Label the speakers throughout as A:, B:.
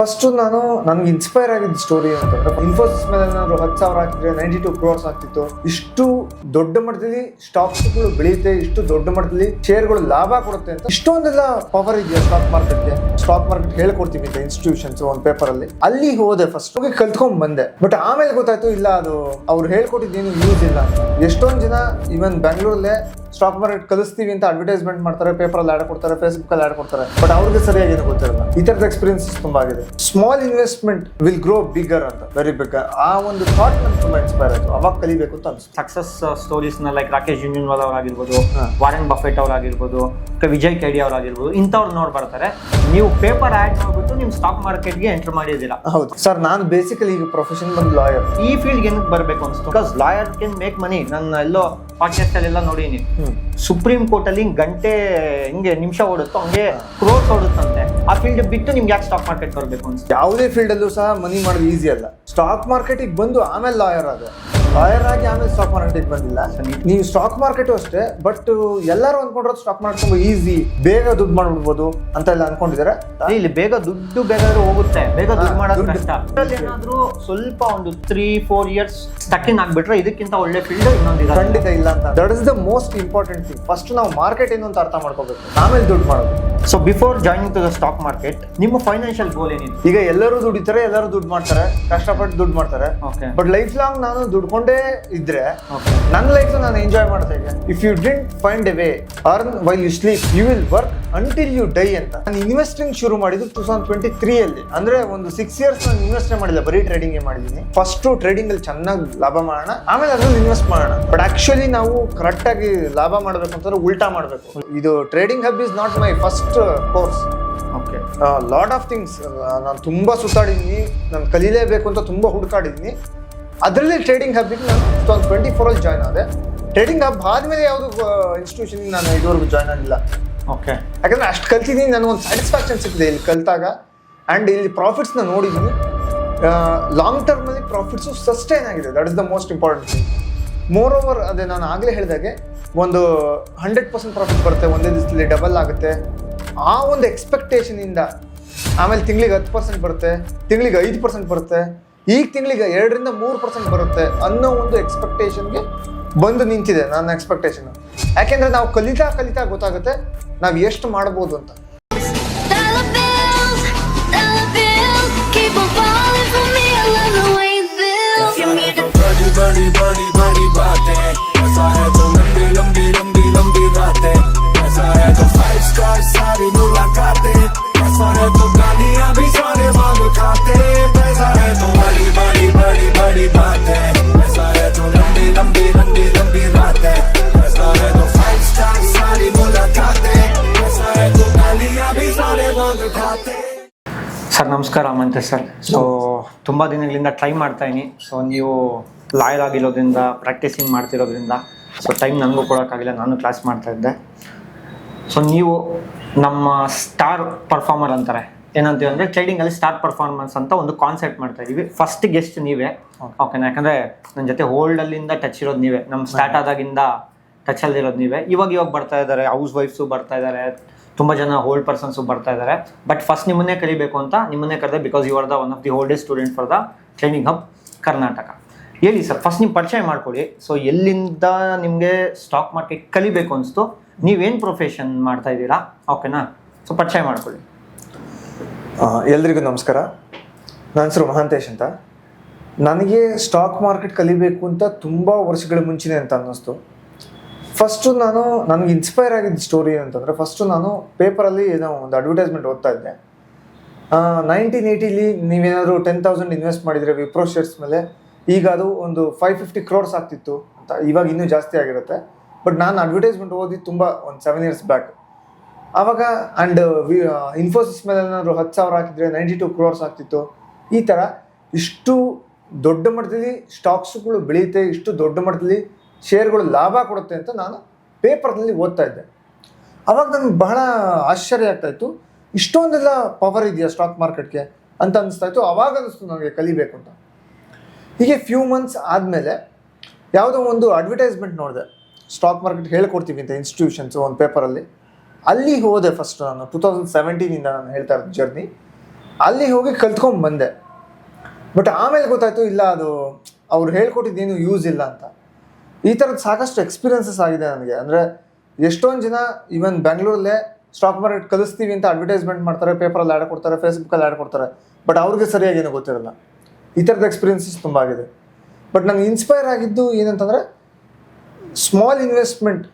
A: First ನನ್ಗೆ inspire ಆಗಿದ್ದ story ಅಂತಂದ್ರೆ ಇನ್ಫೋಸಿಸ್ ಮೇಲೆ ಏನಾದ್ರು 10,000 ಹಾಕಿದ್ರೆ 92 crores ಆಗ್ತಿತ್ತು. ಇಷ್ಟು ದೊಡ್ಡ ಮಟ್ಟದಲ್ಲಿ ಸ್ಟಾಕ್ಸ್ಗಳು ಬೆಳೆಯುತ್ತೆ, ಇಷ್ಟು ದೊಡ್ಡ ಮಟ್ಟದಲ್ಲಿ ಶೇರ್ಗಳು ಲಾಭ ಕೊಡುತ್ತೆ ಅಂತ ಇಷ್ಟೊಂದೆಲ್ಲ ಪವರ್ ಇದೆಯಾ ಸ್ಟಾಕ್ ಮಾರ್ಕೆಟ್ ಹೇಳ್ಕೊಡ್ತೀವಿ ಅಂತ ಇನ್ಸ್ಟಿಟ್ಯೂಷನ್ಸ್ ಒಂದು ಪೇಪರ್ ಅಲ್ಲಿ ಹೋದೆ. ಫಸ್ಟ್ ಹೋಗಿ ಕಲ್ತ್ಕೊಂಡ್ ಬಂದೆ. ಬಟ್ ಆಮೇಲೆ ಗೊತ್ತಾಯ್ತು ಇಲ್ಲ, ಅದು ಅವ್ರು ಹೇಳ್ಕೊಟ್ಟಿದ್ದೇನು ಯೂಸ್ ಇಲ್ಲ ಅಂತ. ಎಷ್ಟೊಂದು ಜನ ಇವನ್ ಬೆಂಗಳೂರಲ್ಲೇ ಸ್ಟಾಕ್ ಮಾರ್ಕೆಟ್ ಕಲಿಸ್ತೀವಿ ಅಂತ ಅಡ್ವರ್ಟೈಸ್ಮೆಂಟ್ ಮಾಡ್ತಾರೆ, ಪೇಪರ್ ಅಲ್ಲಿ ಆಡ್ ಕೊಡ್ತಾರೆ, ಫೇಸ್ಬುಕ್ ಅಲ್ಲಿ ಆಡ್ ಕೊಡ್ತಾರೆ. ಬಟ್ ಅವ್ರಿಗೆ ಸರಿಯಾಗಿ ಏನು ಗೊತ್ತಿರಲ್ಲ. ಈ ತರದ ಎಕ್ಸ್ಪೀರಿಯನ್ಸಸ್ ತುಂಬಾ ಆಗಿದೆ. Small investment will grow bigger ಅಂತ, ವೆರಿ ಬಿಗ್. ಆ ಒಂದು ಥಾಟ್ ನನ್ಗೆ ತುಂಬಾ ಇನ್ಸ್ಪೈರ್ ಆಯ್ತು. ಅವಾಗ ಕಲಿಬೇಕು ಅಂತ ಅನಿಸ್ತು.
B: ಸಕ್ಸಸ್ ಸ್ಟೋರೀಸ್ ನ ಲೈಕ್ ರಾಕೇಶ್ ಜುಂಜುನ್ವಾಲಾ ಅವರಾಗಿರ್ಬೋದು, ವಾರೆನ್ ಬಫೆಟ್ ಅವರಾಗಿರ್ಬೋದು, ವಿಜಯ್ ಕೆಡಿ ಅವರಾಗಿರ್ಬೋದು, ಇಂಥವ್ರು ನೋಡಿ ಬರ್ತಾರೆ. ನೀವು ಪೇಪರ್ ಆಡ್ ಮಾಡ್ಬಿಟ್ಟು ನಿಮ್ ಸ್ಟಾಕ್ ಮಾರ್ಕೆಟ್ಗೆ ಎಂಟರ್ ಮಾಡಿದ್ದೀರಾ.
A: ಹೌದು ಸರ್, ನಾನು ಬೇಸಿಕಲಿ ಈಗ ಪ್ರೊಫೆಷನ್ ಬಂದು ಲಾಯರ್.
B: ಈ ಫೀಲ್ಡ್ ಏನಕ್ಕೆ ಬರಬೇಕು ಅನ್ಸ್ತು? Because lawyer can make money. ನನ್ನ ಎಲ್ಲೋ ಪಾಡ್ಕಾಸ್ಟ್ ಅಲ್ಲೆಲ್ಲ ನೋಡೀನಿ, ಸುಪ್ರೀಂ ಕೋರ್ಟ್ ಅಲ್ಲಿ ಗಂಟೆ ಹಿಂಗೆ ನಿಮಿಷ ಓಡುತ್ತೋ ಹಂಗೆ ಕ್ರೋರ್ಸ್ ಓಡುತ್ತಂತೆ. ಆ ಫೀಲ್ಡ್ ಬಿಟ್ಟು ನಿಮ್ಗೆ ಯಾಕೆ ಸ್ಟಾಕ್ ಮಾರ್ಕೆಟ್ ಬರಬೇಕು ಅನ್ಸುತ್ತೆ?
A: ಯಾವುದೇ ಫೀಲ್ಡ್ ಅಲ್ಲೂ ಸಹ ಮನಿ ಮಾಡೋದು ಈಸಿ ಅಲ್ಲ. ಸ್ಟಾಕ್ ಮಾರ್ಕೆಟಿಗೆ ಬಂದು ಆಮೇಲೆ ಲಾಯರ್ ಆಗಿ ಆಮೇಲೆ ಸ್ಟಾಕ್ ಮಾರ್ಕೆಟಿಗೆ ಬಂದಿಲ್ಲ. ನೀವು ಸ್ಟಾಕ್ ಮಾರ್ಕೆಟ್ ಅಷ್ಟೇ. ಬಟ್ ಎಲ್ಲರೂ ಅನ್ಕೊಂಡಿರೋದು ಸ್ಟಾಕ್ ಮಾರ್ಕೆಟ್ ತುಂಬಾ ಈಸಿ, ಬೇಗ ದುಡ್ಡು ಮಾಡ್ಬಿಡ್ಬೋದು ಅಂತ ಎಲ್ಲ ಅನ್ಕೊಂಡಿದ್ದಾರೆ.
B: ಇಲ್ಲಿ ಬೇಗ ದುಡ್ಡು ಹೋಗುತ್ತೆ, ಬೇಗ ದುಡ್ಡು ಮಾಡೋದು ಕಷ್ಟ. ಏನಾದ್ರೂ ಸ್ವಲ್ಪ ಒಂದು 3-4 years ಸ್ಟಕ್ಕಿನ್ ಆಗ್ಬಿಟ್ರೆ ಇದಕ್ಕಿಂತ ಒಳ್ಳೆ ಫೀಲ್ಡ್ ಇನ್ನೊಂದು
A: ಖಂಡಿತ ಇಲ್ಲ ಅಂತ. That is the most important thing. First ನಾವು ಮಾರ್ಕೆಟ್ ಏನು ಅಂತ ಅರ್ಥ ಮಾಡ್ಕೋಬೇಕು, ಆಮೇಲೆ ದುಡ್ಡು ಮಾಡೋದು.
B: So before joining to the stock market ನಿಮ್ಮ ಫೈನಾನ್ಷಿಯಲ್ ಗೋಲ್ ಏನಿದೆ?
A: ಈಗ ಎಲ್ಲರೂ ದುಡಿತಾರೆ, ಎಲ್ಲರೂ ದುಡ್ಡು ಮಾಡ್ತಾರೆ, ಕಷ್ಟಪಟ್ಟು ದುಡ್ಡು ಮಾಡ್ತಾರೆ. ಬಟ್ ಲೈಫ್ ಲಾಂಗ್ ನಾನು ದುಡ್ಕೊಂಡೇ ಇದ್ರೆ ನನ್ನ ಲೈಫ್ ನಾನು ಎಂಜಾಯ್ ಮಾಡ್ತಾ ಇದ್ದೆ. If you didn't find a way earn while you sleep you will work until you die ಅಂತ. ನಾನು ಇನ್ವೆಸ್ಟಿಂಗ್ ಶುರು ಮಾಡಿದ್ದು 2023 ಅಲ್ಲಿ. ಅಂದ್ರೆ ಒಂದು 6 years ನಾನು ಇನ್ವೆಸ್ಟ್ ಮಾಡಿಲ್ಲ, ಬರೀ ಟ್ರೇಡಿಂಗ್ ಮಾಡಿದ್ದೀನಿ. ಫಸ್ಟ್ ಟ್ರೇಡಿಂಗ್ ಅಲ್ಲಿ ಚೆನ್ನಾಗಿ ಲಾಭ ಮಾಡೋಣ, ಆಮೇಲೆ ಅದ್ರಲ್ಲಿ ಇನ್ವೆಸ್ಟ್ ಮಾಡೋಣ. ಬಟ್ ಆಕ್ಚುಲಿ ನಾವು ಕರೆಕ್ಟ್ ಆಗಿ ಲಾಭ ಮಾಡಬೇಕು ಅಂತಂದ್ರೆ ಉಲ್ಟಾ ಮಾಡಬೇಕು. ಇದು trading hub is not my first course. Lot of things ನಾನು ತುಂಬಾ ಸುತ್ತಾಡಿದ್ದೀನಿ, ನಾನು ಕಲೀಲೇಬೇಕು ಅಂತ ತುಂಬಾ ಹುಡುಕಾಡಿದ್ದೀನಿ. ಅದರಲ್ಲಿ ಟ್ರೇಡಿಂಗ್ ಹಬ್ಬಿಗೆ ನಾನು 2024 ಅಲ್ಲಿ ಜಾಯ್ನ್ ಆದೆ. ಟ್ರೇಡಿಂಗ್ ಹಬ್ ಆದ್ಮೇಲೆ ಯಾವುದು ಇನ್ಸ್ಟಿಟ್ಯೂಷನ್ ನಾನು ಇದುವರೆಗೂ ಜಾಯ್ನ್ ಆಗಿಲ್ಲ. ಯಾಕಂದ್ರೆ ಅಷ್ಟು ಕಲ್ತಿದ್ದೀನಿ, ನನಗೊಂದು ಸ್ಯಾಟಿಸ್ಫ್ಯಾಕ್ಷನ್ ಸಿಕ್ಕಿದೆ ಇಲ್ಲಿ ಕಲ್ತಾಗ. ಆ್ಯಂಡ್ ಇಲ್ಲಿ ಪ್ರಾಫಿಟ್ಸ್ನ ನೋಡಿದ್ದೀನಿ. ಲಾಂಗ್ ಟರ್ಮಲ್ಲಿ ಪ್ರಾಫಿಟ್ಸು ಸಸ್ಟೈನ್ ಆಗಿದೆ. That is the most important thing. More over ಅದೇ ನಾನು ಆಗಲೇ ಹೇಳಿದಾಗೆ ಒಂದು 100% ಪ್ರಾಫಿಟ್ ಬರುತ್ತೆ, ಒಂದೇ ದಿವಸದಲ್ಲಿ ಡಬಲ್ ಆಗುತ್ತೆ. ಆ ಒಂದು ಎಕ್ಸ್ಪೆಕ್ಟೇಷನಿಂದ ಆಮೇಲೆ ತಿಂಗಳಿಗೆ 10% ಬರುತ್ತೆ, ತಿಂಗಳಿಗೆ 5% ಬರುತ್ತೆ, ಈಗ ತಿಂಗಳಿಗೆ 2-3% ಬರುತ್ತೆ ಅನ್ನೋ ಒಂದು ಎಕ್ಸ್ಪೆಕ್ಟೇಷನ್ಗೆ ಬಂದು ನಿಂತಿದೆ ನನ್ನ ಎಕ್ಸ್ಪೆಕ್ಟೇಷನ್. ಯಾಕೆಂದ್ರೆ ನಾವು ಕಲಿತಾ ಗೊತ್ತಾಗುತ್ತೆ ನಾವು ಎಷ್ಟು ಮಾಡ್ಬೋದು ಅಂತ.
B: ಸರ್ ನಮಸ್ಕಾರ, ಮಂತೆ ಸರ್. ಸೊ ತುಂಬ ದಿನಗಳಿಂದ ಟ್ರೈ ಮಾಡ್ತಾ ಇದೀನಿ. ಸೊ ನೀವು ಲಾಯರ್ ಆಗಿರೋದ್ರಿಂದ, ಪ್ರಾಕ್ಟೀಸಿಂಗ್ ಮಾಡ್ತಿರೋದ್ರಿಂದ ಸೊ ಟೈಮ್ ನನಗೂ ಕೊಡೋಕ್ಕಾಗಿಲ್ಲ, ನಾನು ಕ್ಲಾಸ್ ಮಾಡ್ತಾ ಇದ್ದೆ. ಸೊ ನೀವು ನಮ್ಮ ಸ್ಟಾರ್ ಪರ್ಫಾರ್ಮರ್ ಅಂತಾರೆ, ಏನಂತೀವಿ ಅಂದರೆ ಟ್ರೇಡಿಂಗಲ್ಲಿ ಸ್ಟಾರ್ ಪರ್ಫಾರ್ಮೆನ್ಸ್ ಅಂತ ಒಂದು ಕಾನ್ಸೆಪ್ಟ್ ಮಾಡ್ತಾ ಇದ್ದೀವಿ. ಫಸ್ಟ್ ಗೆಸ್ಟ್ ನೀವೇ, ಓಕೆನಾ? ಯಾಕಂದರೆ ನನ್ನ ಜೊತೆ ಹೋಲ್ಡಲ್ಲಿಂದ ಟಚ್ ಇರೋದು ನೀವೇ, ನಮ್ಮ ಸ್ಟಾರ್ಟ್ ಆದಾಗಿಂದ ಟಚಲ್ಲಿರೋದು ನೀವೇ. ಇವಾಗ ಬರ್ತಾ ಇದ್ದಾರೆ, ಹೌಸ್ ವೈಫ್ಸು ಬರ್ತಾ ಇದ್ದಾರೆ, ತುಂಬ ಜನ ಹೋಲ್ಡ್ ಪರ್ಸನ್ಸು ಬರ್ತಾ ಇದ್ದಾರೆ. ಬಟ್ ಫಸ್ಟ್ ನಿಮ್ಮನ್ನೇ ಕಲಿಬೇಕು ಅಂತ ನಿಮ್ಮನ್ನೇ ಕರೆದೆ, because you are the one of the oldest student for the training hub Karnataka. ಹೇಳಿ ಸರ್, ಫಸ್ಟ್ ನಿಮ್ಮ ಪರಿಚಯ ಮಾಡ್ಕೊಳ್ಳಿ. ಸೊ ಎಲ್ಲಿಂದ ನಿಮಗೆ ಸ್ಟಾಕ್ ಮಾರ್ಕೆಟ್ ಕಲಿಬೇಕು ಅನಿಸ್ತು, ನೀವೇನು ಪ್ರೊಫೆಷನ್ ಮಾಡ್ತಾ ಇದ್ದೀರಾ, ಓಕೆನಾ? ಸೊ ಪರಿಚಯ ಮಾಡ್ಕೊಳ್ಳಿ.
A: ಎಲ್ರಿಗೂ ನಮಸ್ಕಾರ. ನನ್ನ ಹೆಸರು ಮಹಾಂತೇಶ್ ಅಂತ. ನನಗೆ ಸ್ಟಾಕ್ ಮಾರ್ಕೆಟ್ ಕಲಿಬೇಕು ಅಂತ ತುಂಬ ವರ್ಷಗಳ ಮುಂಚೆನೇ ಅಂತ ಅನ್ನಿಸ್ತು. ಫಸ್ಟು ನನಗೆ ಇನ್ಸ್ಪೈರ್ ಆಗಿದ್ದ ಸ್ಟೋರಿ ಅಂತಂದರೆ, ಫಸ್ಟು ನಾನು ಪೇಪರಲ್ಲಿ ಏನೋ ಒಂದು ಅಡ್ವರ್ಟೈಸ್ಮೆಂಟ್ ಓದ್ತಾ ಇದ್ದೆ. 1980 ನೀವೇನಾದರೂ 10,000 ಇನ್ವೆಸ್ಟ್ ಮಾಡಿದರೆ ವಿಪ್ರೋ ಶೇರ್ಸ್ ಮೇಲೆ, ಈಗ ಅದು ಒಂದು 550 crores ಆಗ್ತಿತ್ತು ಅಂತ. ಇವಾಗ ಇನ್ನೂ ಜಾಸ್ತಿ ಆಗಿರುತ್ತೆ. ಬಟ್ ನಾನು ಅಡ್ವರ್ಟೈಸ್ಮೆಂಟ್ ಓದಿದ್ದು ತುಂಬ ಒಂದು 7 years ಬ್ಯಾಕ್. ಆವಾಗ ಆ್ಯಂಡ್ ಇನ್ಫೋಸಿಸ್ ಮೇಲೆ ಏನಾದರೂ 10,000 ಹಾಕಿದರೆ 92 crores ಆಗ್ತಿತ್ತು. ಈ ಥರ ಇಷ್ಟು ದೊಡ್ಡ ಮಟ್ಟದಲ್ಲಿ ಸ್ಟಾಕ್ಸ್ಗಳು ಬೆಳೆಯುತ್ತೆ, ಇಷ್ಟು ದೊಡ್ಡ ಮಟ್ಟದಲ್ಲಿ ಶೇರ್ಗಳು ಲಾಭ ಕೊಡುತ್ತೆ ಅಂತ ನಾನು ಪೇಪರ್ನಲ್ಲಿ ಓದ್ತಾ ಇದ್ದೆ. ಆವಾಗ ನನಗೆ ಬಹಳ ಆಶ್ಚರ್ಯ ಆಗ್ತಾಯಿತ್ತು, ಇಷ್ಟೊಂದೆಲ್ಲ ಪವರ್ ಇದೆಯಾ ಸ್ಟಾಕ್ ಮಾರ್ಕೆಟ್ಗೆ ಅಂತ ಅನಿಸ್ತಾಯಿತ್ತು. ಆವಾಗ ಅನ್ನಿಸ್ತು ನನಗೆ ಕಲಿಬೇಕು ಅಂತ. ಹೀಗೆ ಫ್ಯೂ ಮಂತ್ಸ್ ಆದಮೇಲೆ ಯಾವುದೋ ಒಂದು ಅಡ್ವರ್ಟೈಸ್ಮೆಂಟ್ ನೋಡಿದೆ, ಸ್ಟಾಕ್ ಮಾರ್ಕೆಟ್ ಹೇಳ್ಕೊಡ್ತೀವಿ ಅಂತ ಇನ್ಸ್ಟಿಟ್ಯೂಷನ್ಸ್ ಒಂದು ಪೇಪರಲ್ಲಿ. ಅಲ್ಲಿ ಹೋದೆ ಫಸ್ಟ್. ನಾನು 2017 ನಾನು ಹೇಳ್ತಾ ಇರೋದು ಜರ್ನಿ. ಅಲ್ಲಿ ಹೋಗಿ ಕಲ್ತ್ಕೊಂಡ್ ಬಂದೆ. ಬಟ್ ಆಮೇಲೆ ಗೊತ್ತಾಯ್ತು ಇಲ್ಲ ಅದು ಅವ್ರು ಹೇಳ್ಕೊಟ್ಟಿದ್ದೇನು ಯೂಸ್ ಇಲ್ಲ ಅಂತ. ಈ ಥರದ್ದು ಸಾಕಷ್ಟು ಎಕ್ಸ್ಪೀರಿಯನ್ಸಸ್ ಆಗಿದೆ ನನಗೆ. ಅಂದರೆ ಎಷ್ಟೊಂದು ಜನ ಈವನ್ ಬೆಂಗಳೂರಲ್ಲೇ ಸ್ಟಾಕ್ ಮಾರ್ಕೆಟ್ ಕಲಿಸ್ತೀವಿ ಅಂತ ಅಡ್ವರ್ಟೈಸ್ಮೆಂಟ್ ಮಾಡ್ತಾರೆ, ಪೇಪರಲ್ಲಿ ಆ್ಯಡ್ ಕೊಡ್ತಾರೆ, ಫೇಸ್ಬುಕ್ಕಲ್ಲಿ ಆ್ಯಡ್ ಕೊಡ್ತಾರೆ, ಬಟ್ ಅವ್ರಿಗೆ ಸರಿಯಾಗಿ ಏನೂ ಗೊತ್ತಿರಲ್ಲ. ಈ ಥರದ ಎಕ್ಸ್ಪೀರಿಯನ್ಸಸ್ ತುಂಬ ಆಗಿದೆ. ಬಟ್ ನನಗೆ ಇನ್ಸ್ಪೈರ್ ಆಗಿದ್ದು ಏನಂತಂದರೆ small investment